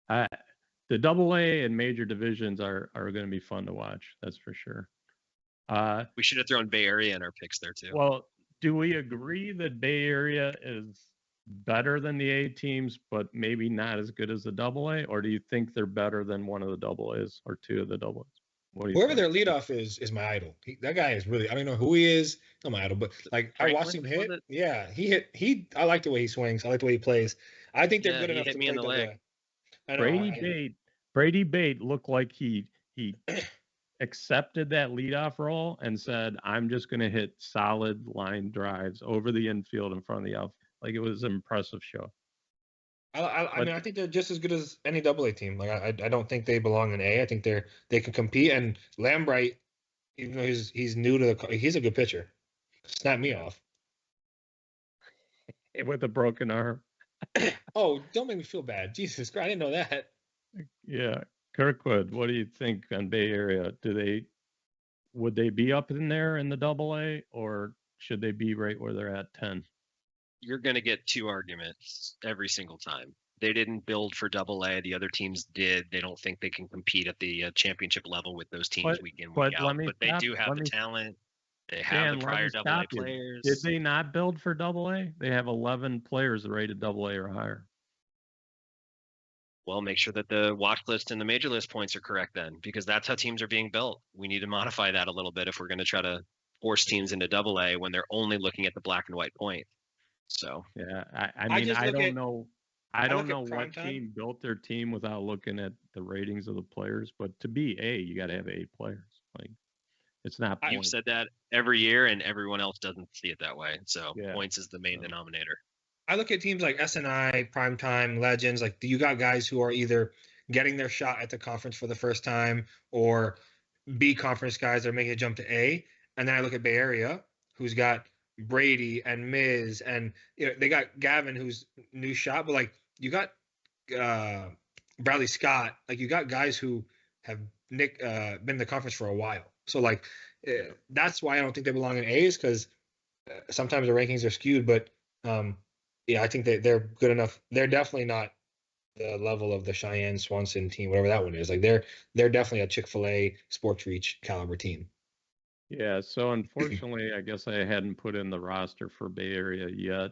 The AA and major divisions are going to be fun to watch. That's for sure. We should have thrown Bay Area in our picks there too. Well, do we agree that Bay Area is better than the A teams, but maybe not as good as the AA? Or do you think they're better than one of the AAs or 2 of the AAs? Whoever their leadoff is my idol. That guy is really, I don't know who he is, not my idol, but like I watched him hit. Yeah, I like the way he swings. I like the way he plays. I think they're good enough to play in the leg. Brady Bate looked like he accepted that leadoff role and said, I'm just going to hit solid line drives over the infield in front of the outfield. Like, it was an impressive show. I mean, I think they're just as good as any AA team. Like, I don't think they belong in A. I think they can compete. And Lambright, even though he's new to he's a good pitcher. Snap me off. With a broken arm. Oh, don't make me feel bad. Jesus Christ, I didn't know that. Yeah. Kirkwood, what do you think on Bay Area? Would they be up in there in the AA, or should they be right where they're at 10? You're going to get 2 arguments every single time. They didn't build for AA. The other teams did. They don't think they can compete at the championship level with those teams week in, week out. But they do have the talent. They have the prior AA players. Did they not build for AA? They have 11 players rated AA or higher. Well, make sure that the watch list and the major list points are correct then, because that's how teams are being built. We need to modify that a little bit if we're going to try to force teams into AA when they're only looking at the black and white point. So Yeah, I mean, just I look don't at know. I I don't look know at prime what time. team built their team without looking at the ratings of the players, but to be A, you got to have A players. Like, it's not I- you've points. said that every year, and everyone else doesn't see it that way. So Yeah. points is the main So, denominator. I look at teams like SNI, Primetime, Legends. Like you got guys who are either getting their shot at the conference for the first time, or B conference guys that are making a jump to A. And then I look at Bay Area, who's got Brady and Miz, and they got Gavin, who's new shot, but like you got uh, Bradley Scott. Like you got guys who have been in the conference for a while. So like that's why I don't think they belong in A's, because sometimes the rankings are skewed. But yeah, I think that they're good enough. They're definitely not the level of the Cheyenne Swanson team, whatever that one is. Like they're definitely a Chick-fil-A Sports Reach caliber team. yeah. So unfortunately, I guess I hadn't put in the roster for Bay Area yet.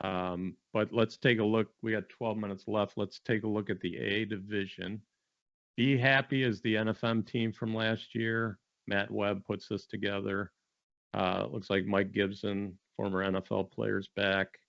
But let's take a look. We got 12 minutes left. Let's take a look at the A division. Be Happy is the NFM team from last year. Matt Webb puts this together. Looks like Mike Gibson, former NFL players, back.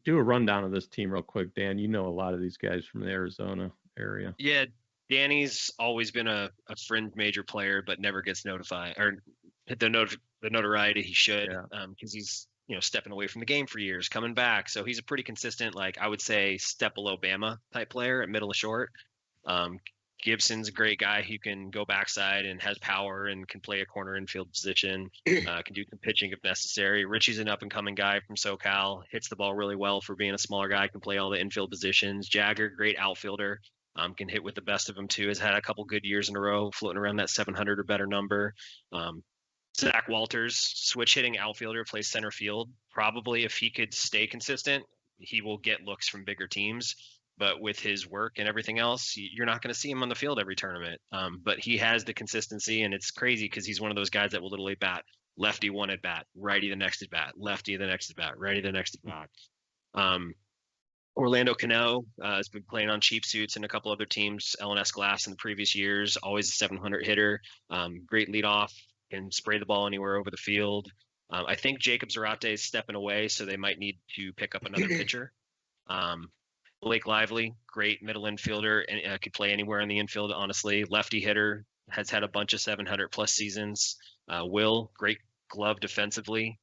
Do a rundown of this team real quick, Dan. You know a lot of these guys from the Arizona area. Yeah, Danny's always been a fringe major player, but never gets notified or hit the notoriety he should, because he's stepping away from the game for years, coming back. So he's a pretty consistent, like I would say, step below Bama type player at middle of short. Gibson's a great guy who can go backside and has power and can play a corner infield position, can do some pitching if necessary. Richie's an up and coming guy from SoCal, hits the ball really well for being a smaller guy, can play all the infield positions. Jagger, great outfielder, can hit with the best of them too, has had a couple good years in a row, floating around that 700 or better number. Zach Walters, switch hitting outfielder, plays center field. Probably if he could stay consistent, he will get looks from bigger teams. But with his work and everything else, you're not going to see him on the field every tournament. But he has the consistency, and it's crazy because he's one of those guys that will literally bat lefty one at bat, righty the next at bat, lefty the next at bat, righty the next at bat. Orlando Cano has been playing on cheap suits and a couple other teams, LNS Glass in the previous years, always a 700 hitter, great leadoff, can spray the ball anywhere over the field. I think Jacob Zarate is stepping away, so they might need to pick up another pitcher. Blake Lively, great middle infielder, and could play anywhere in the infield, honestly. Lefty hitter, has had a bunch of 700 plus seasons. Will, great glove defensively.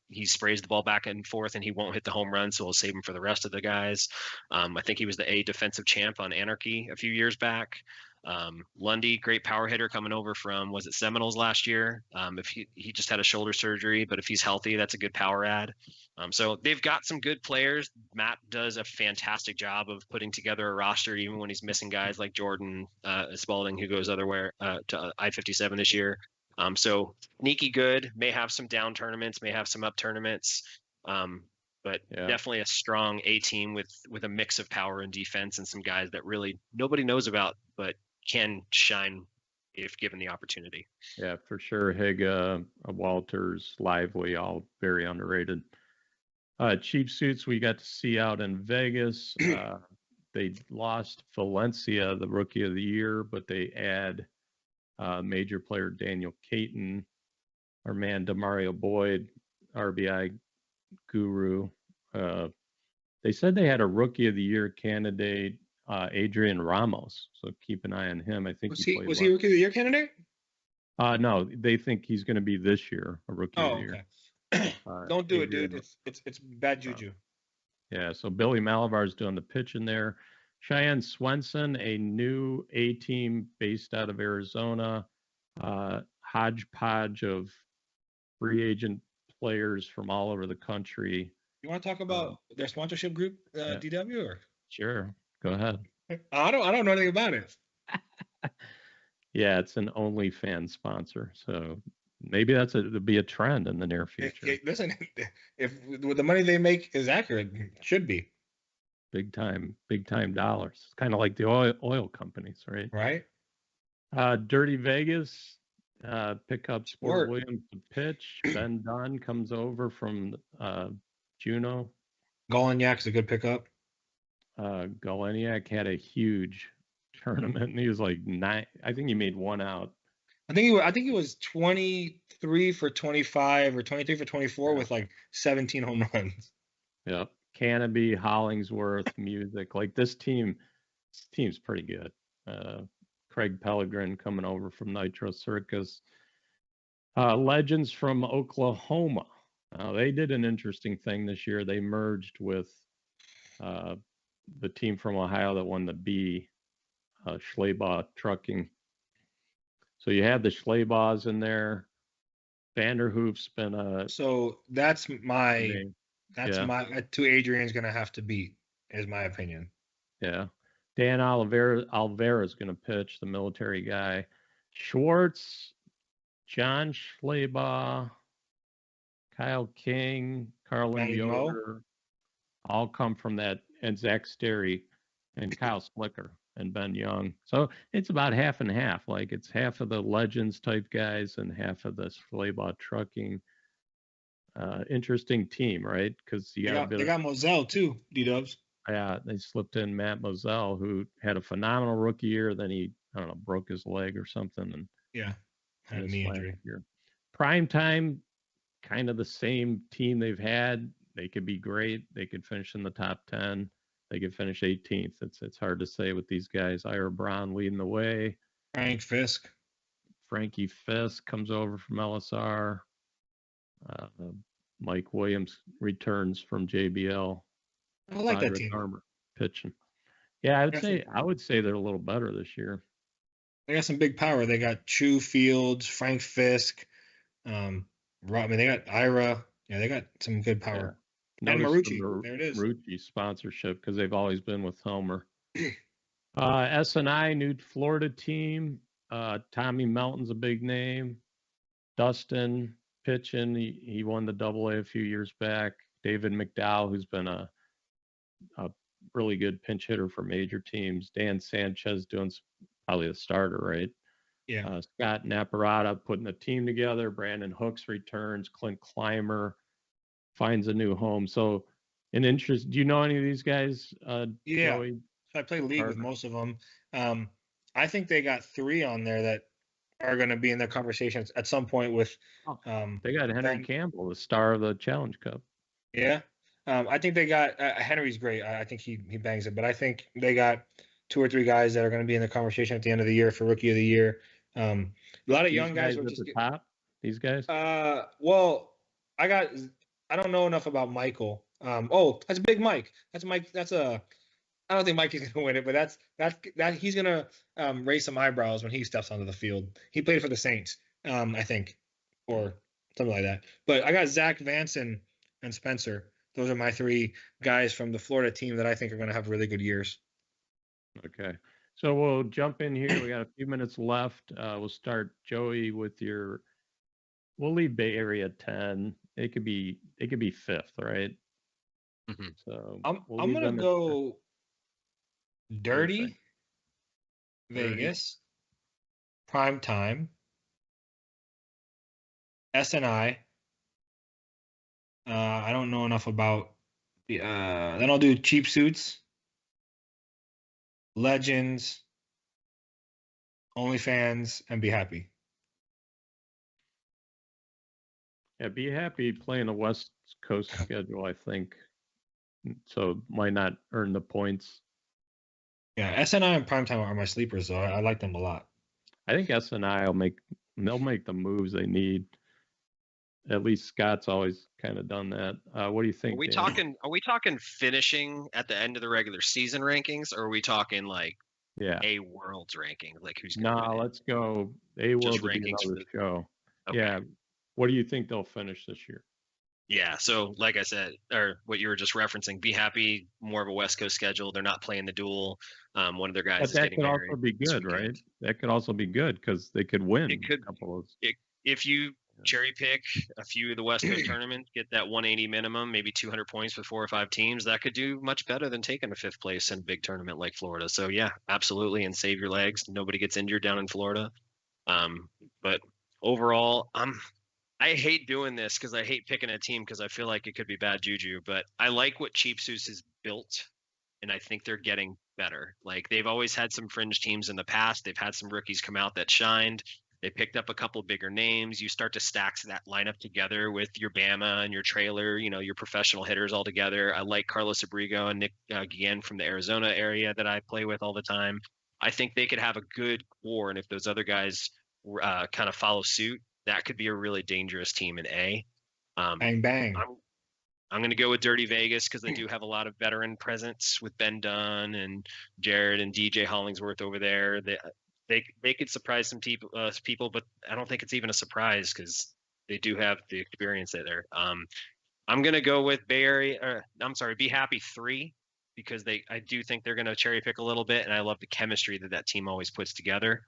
He sprays the ball back and forth, and he won't hit the home run, so we'll save him for the rest of the guys. I think he was the A defensive champ on Anarchy a few years back. Lundy, great power hitter coming over from, was it Seminoles last year? If he just had a shoulder surgery, but if he's healthy, that's a good power add. So they've got some good players. Matt does a fantastic job of putting together a roster, even when he's missing guys like Jordan Spalding, who goes otherwhere to I-57 this year. So sneaky good, may have some down tournaments, may have some up tournaments. But definitely a strong A team with a mix of power and defense and some guys that really nobody knows about, but can shine if given the opportunity. Yeah, for sure. Higa, Walters, Lively, all very underrated. Cheap suits we got to see out in Vegas. They lost Valencia, the rookie of the year, but they add major player Daniel Caton, our man Demario Boyd, RBI guru. They said they had a rookie of the year candidate, Adrian Ramos. So keep an eye on him. I think was he rookie of the year candidate? No, they think he's going to be this year a rookie of the year. Don't do Adrian, it, dude. It's bad juju. Yeah. So Billy Malabar's doing the pitch in there. Cheyenne Swenson, a new A team based out of Arizona. Hodgepodge of free agent players from all over the country. You want to talk about their sponsorship group, DW? Or? Sure, go ahead. I don't know anything about it. Yeah, it's an OnlyFans sponsor, so maybe it'll be a trend in the near future. Listen, if the money they make is accurate, it should be big time dollars. It's kind of like the oil companies, right? Right. Dirty Vegas. Pick up Sport Williams to pitch. Ben Dunn comes over from Juneau. Goleniak's a good pickup. Goleniak had a huge tournament, and he was like 9. I think he made one out I think he was 23 for 25 or 23 for 24 with like 17 home runs. Yeah. Canopy, Hollingsworth, Music. Like this team's pretty good. Craig Pellegrin coming over from Nitro Circus. Legends from Oklahoma. They did an interesting thing this year. They merged with the team from Ohio that won the B, Schleybaugh Trucking. So you had the Schleybaughs in there. Vanderhoof's been a. So that's my two Adrian's gonna have to beat, is my opinion. Yeah. Dan Alvera is gonna pitch, the military guy. Schwartz, John Schleybaugh, Kyle King, Carlin Yoder, all come from that, and Zach Sterry and Kyle Slicker and Ben Young. So it's about half and half. Like it's half of the Legends type guys and half of the Schleybaugh Trucking. Interesting team, right? Because they got Moselle too, D-Dubs. Yeah, they slipped in Matt Moselle, who had a phenomenal rookie year. Then he, I don't know, broke his leg or something, and had a knee injury. Prime time, kind of the same team they've had. They could be great. They could finish in the top 10. They could finish 18th. It's hard to say with these guys. Ira Brown leading the way. Frankie Fisk comes over from LSR. Mike Williams returns from JBL. I like that team. Armour pitching. Yeah, I would say they're a little better this year. They got some big power. They got Chu Fields, Frank Fisk. I mean, they got Ira. Yeah, they got some good power. Yeah. And Marucci. There it is. Marucci sponsorship because they've always been with Helmer. SNI, new Florida team. Tommy Melton's a big name. Dustin pitching. He won the AA a few years back. David McDowell, who's been a really good pinch hitter for major teams. Dan Sanchez doing probably the starter, right? Yeah. Scott Naparata putting the team together. Brandon Hooks returns. Clint Clymer finds a new home. So, do you know any of these guys? Yeah. Joey? I play league with most of them. I think they got 3 on there that are going to be in their conversations at some point with. They got Henry Campbell, the star of the Challenge Cup. Yeah. I think they got Henry's great. I think he bangs it, but I think they got 2 or 3 guys that are going to be in the conversation at the end of the year for Rookie of the Year. A lot of young guys at the top. These guys. Well, I don't know enough about Michael. That's Big Mike. That's Mike. I don't think Mike is going to win it, but that he's going to raise some eyebrows when he steps onto the field. He played for the Saints, I think, or something like that. But I got Zach Vanson and Spencer. Those are my 3 guys from the Florida team that I think are going to have really good years. Okay. So we'll jump in here. We got a few minutes left. We'll start, Joey, with we'll leave Bay Area 10. It could be 5th, right? Mm-hmm. So I'm going to go Dirty, Vegas, Prime Time, SNI. I don't know enough about then I'll do Cheap Suits, Legends, OnlyFans, and Be Happy. Yeah, Be Happy playing a West Coast schedule, I think. So might not earn the points. Yeah, SNI and Primetime are my sleepers, though. I like them a lot. I think SNI they'll make the moves they need. At least Scott's always kind of done that. What do you think? Are we talking finishing at the end of the regular season rankings, or are we talking like a World's ranking? Like who's going to let's go a World rankings for the show. Okay. Yeah. What do you think they'll finish this year? Yeah, so like I said, or what you were just referencing, Be Happy, more of a West Coast schedule. They're not playing the Duel. One of their guys is getting married. That could also be good, right? That could also be good because they could win. It could. If you cherry pick a few of the West Coast tournaments, get that 180 minimum, maybe 200 points with 4 or 5 teams, that could do much better than taking a 5th place in a big tournament like Florida. So yeah, absolutely, and save your legs. Nobody gets injured down in Florida. But overall, I hate doing this because I hate picking a team because I feel like it could be bad juju, but I like what Cheap Suits has built, and I think they're getting better. Like they've always had some fringe teams in the past. They've had some rookies come out that shined. They picked up a couple bigger names. You start to stack that lineup together with your Bama and your trailer, your professional hitters all together. I like Carlos Abrigo and Nick Guillen from the Arizona area that I play with all the time. I think they could have a good core, and if those other guys kind of follow suit, that could be a really dangerous team in A. Bang, bang. I'm going to go with Dirty Vegas because they do have a lot of veteran presence with Ben Dunn and Jared and DJ Hollingsworth over there. They could surprise some people, but I don't think it's even a surprise because they do have the experience there. I'm going to go with Be Happy 3 because I do think they're going to cherry pick a little bit, and I love the chemistry that team always puts together.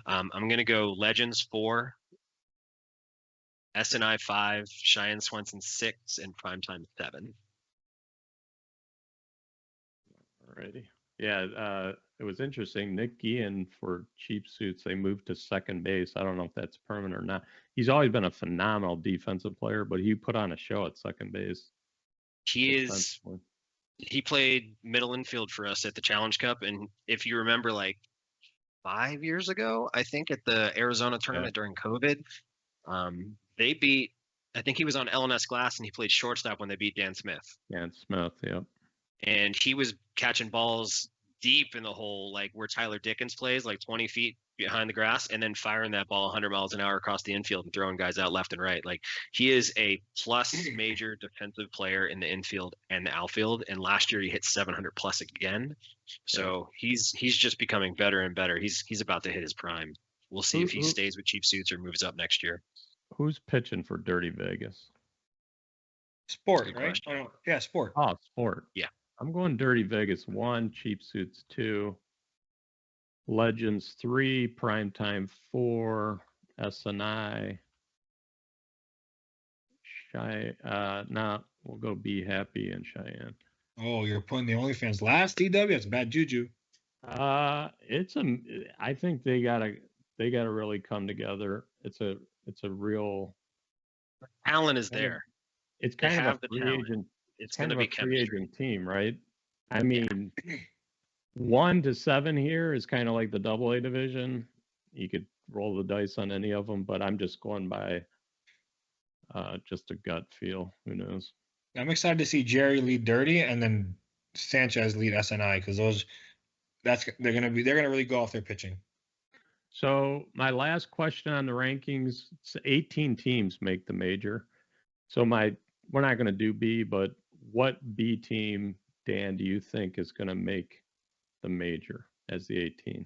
I'm going to go Legends 4, SNI 5, Cheyenne Swenson 6, and Primetime 7. Alrighty. Yeah, it was interesting. Nick Guillen for Cheap Suits, they moved to second base. I don't know if that's permanent or not. He's always been a phenomenal defensive player, but he put on a show at second base. He played middle infield for us at the Challenge Cup, and if you remember, like 5 years ago, I think at the Arizona tournament during COVID, they beat. I think he was on LNS Glass, and he played shortstop when they beat Dan Smith. Dan Smith, yep. And he was catching balls deep in the hole, like where Tyler Dickens plays, like 20 feet behind the grass, and then firing that ball 100 miles an hour across the infield and throwing guys out left and right. Like, he is a plus major defensive player in the infield and the outfield. And last year he hit 700 plus again. So he's just becoming better and better. He's about to hit his prime. We'll see if he stays with Cheap Suits or moves up next year. Who's pitching for Dirty Vegas? Sport, right? Oh, yeah, Sport. Oh, Sport. Yeah. I'm going Dirty Vegas 1, Cheap Suits 2, Legends 3, Primetime 4, SNI. We'll go Be Happy and Cheyenne. Oh, you're putting the OnlyFans last, TW? That's bad juju. I think they gotta really come together. It's a real talent is there. It's kind of a free agent. It's kind of a free agent team, right? I mean, 1 to 7 here is kind of like the AA division. You could roll the dice on any of them, but I'm just going by just a gut feel. Who knows? I'm excited to see Jerry lead Dirty and then Sanchez lead SNI because they're gonna really go off their pitching. So my last question on the rankings: 18 teams make the major. So we're not going to do B, but what B team, Dan, do you think is going to make the major as the 18?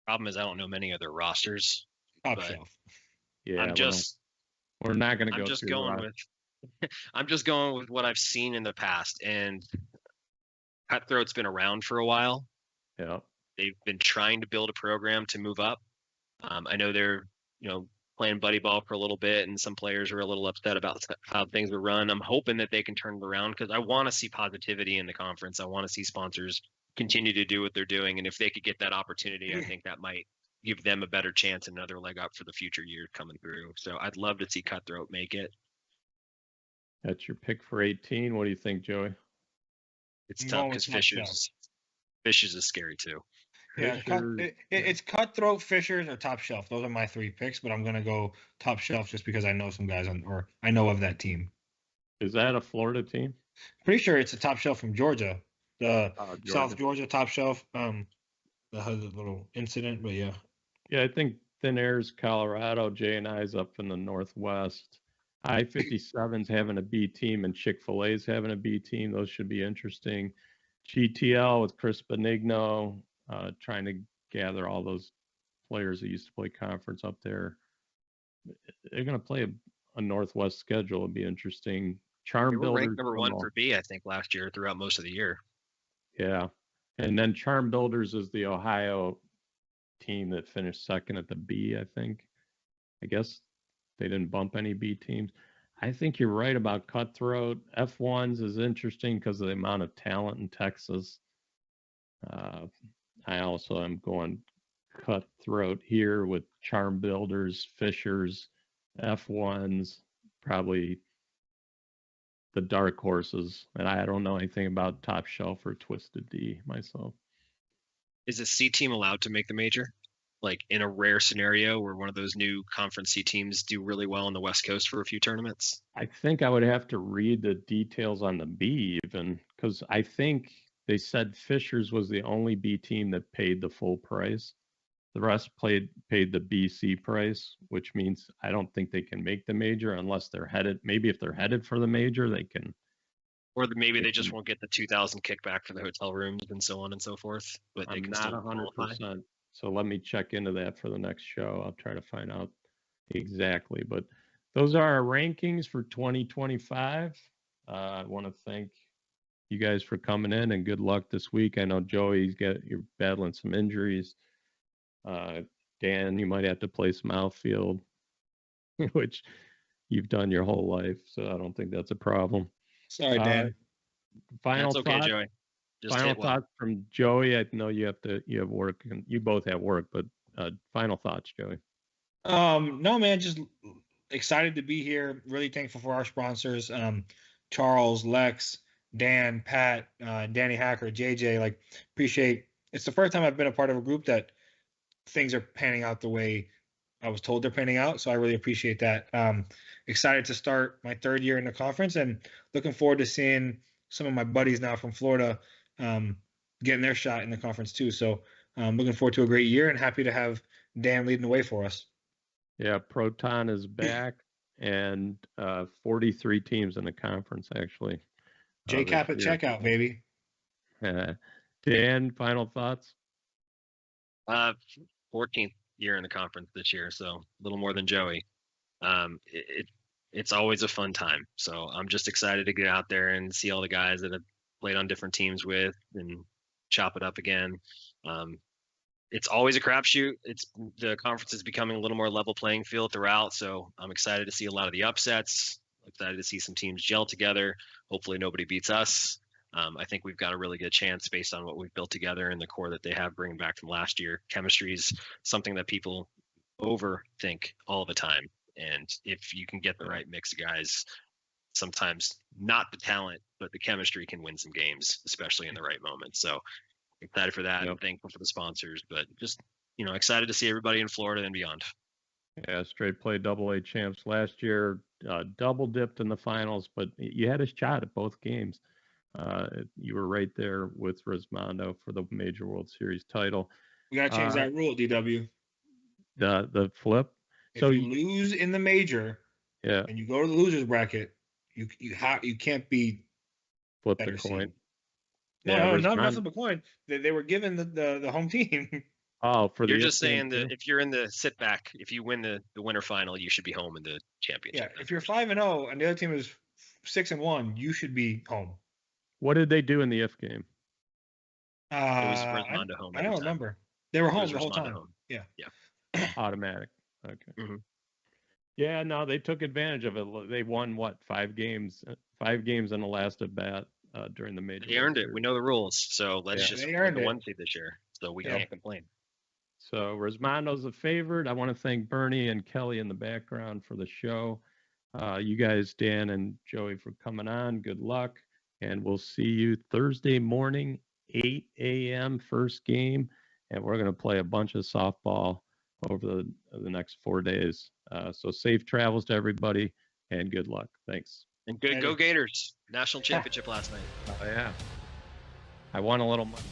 Problem is, I don't know many other rosters. Top shelf. Yeah, we're not going to go. I'm just going with what I've seen in the past, and Cutthroat's been around for a while. Yeah, they've been trying to build a program to move up. I know they're playing buddy ball for a little bit, and some players are a little upset about how things were run. I'm hoping that they can turn it around because I want to see positivity in the conference. I want to see sponsors continue to do what they're doing, and if they could get that opportunity, I think that might give them a better chance, another leg up for the future years coming through. So I'd love to see Cutthroat make it. That's your pick for 18. What do you think, Joey? It's tough because Fishers is scary too. Yeah, it's Cutthroat, Fishers, or Top Shelf. Those are my 3 picks, but I'm gonna go Top Shelf just because I know some guys or I know of that team. Is that a Florida team? Pretty sure it's a Top Shelf from Georgia, Georgia. South Georgia Top Shelf. That had a little incident, but yeah. Yeah, I think Thin Air's Colorado, J&I's up in the Northwest. I-57's having a B team, and Chick-fil-A's having a B team. Those should be interesting. GTL with Chris Benigno. Trying to gather all those players that used to play conference up there. They're going to play a Northwest schedule. It'll be interesting. Charm Builders ranked number 1 for B, I think, last year throughout most of the year. Yeah, and then Charm Builders is the Ohio team that finished second at the B. I think. I guess they didn't bump any B teams. I think you're right about Cutthroat. F1s is interesting because of the amount of talent in Texas. I also am going Cutthroat here with Charm Builders, Fishers, F1s, probably the dark horses. And I don't know anything about Top Shelf or Twisted D myself. Is a C team allowed to make the major? like in a rare scenario where one of those new Conference C teams do really well on the West Coast for a few tournaments? I think I would have to read the details on the B even, because I think they said Fishers was the only B team that paid the full price. The rest paid the BC price, which means I don't think they can make the major unless they're headed. Maybe if they're headed for the major, they can. Or maybe they just won't get the 2,000 kickback for the hotel rooms and so on and so forth. But they I'm can not still qualify. 100%. So let me check into that for the next show. I'll try to find out exactly. But those are our rankings for 2025. I want to thank you guys for coming in, and good luck this week. I know Joey's you're battling some injuries. Dan, you might have to play some outfield, which you've done your whole life, so I don't think that's a problem. Sorry, Dan. Final That's okay, thought. Joey. Just Final hit well. thoughts from Joey. I know you have work, and you both have work, but final thoughts, Joey. No, man, just excited to be here. Really thankful for our sponsors, Charles, Lex, Dan, Pat, Danny Hacker, JJ. Like, appreciate. It's the first time I've been a part of a group that things are panning out the way I was told they're panning out. So I really appreciate that. Excited to start my third year in the conference, and looking forward to seeing some of my buddies now from Florida getting their shot in the conference too. So looking forward to a great year, and happy to have Dan leading the way for us. Yeah, Proton is back, and 43 teams in the conference, actually. JCap at checkout, baby. Dan, final thoughts? 14th year in the conference this year, so a little more than Joey. It's always a fun time. So I'm just excited to get out there and see all the guys that I've played on different teams with and chop it up again. It's always a crapshoot. The conference is becoming a little more level playing field throughout. So I'm excited to see a lot of the upsets. Excited to see some teams gel together. Hopefully nobody beats us. I think we've got a really good chance based on what we've built together and the core that they have bringing back from last year. Chemistry is something that people overthink all the time. And if you can get the right mix of guys, sometimes not the talent, but the chemistry can win some games, especially in the right moment. So excited for that. Yep. I'm thankful for the sponsors, but just, excited to see everybody in Florida and beyond. Yeah, straight play AA champs last year, double dipped in the finals, but you had a shot at both games. You were right there with Rismondo for the Major World Series title. We gotta change that rule, DW. The flip. If you lose in the major, yeah, and you go to the losers bracket, you can't be flip the coin. No, not flip a coin. They were given the home team. Oh, you're just saying that if you're in the sit back, if you win the winter final, you should be home in the championship. Yeah, if you're 5-0 and the other team is 6-1, you should be home. What did they do in the if game? It was Rismondo home. I don't remember. They were home the whole time. Home. Yeah. Automatic. Okay. Mm-hmm. Yeah, no, they took advantage of it. They won 5 games? 5 games in the last at bat during the major. They earned it. We know the rules, so let's just win the 1 seed this year. So we can't complain. So Rismondo's a favorite. I want to thank Bernie and Kelly in the background for the show. You guys, Dan and Joey, for coming on. Good luck. And we'll see you Thursday morning, 8 a.m. first game. And we're going to play a bunch of softball over the next 4 days. So safe travels to everybody and good luck. Thanks. And go Gators. National championship last night. Oh, yeah. I won a little money.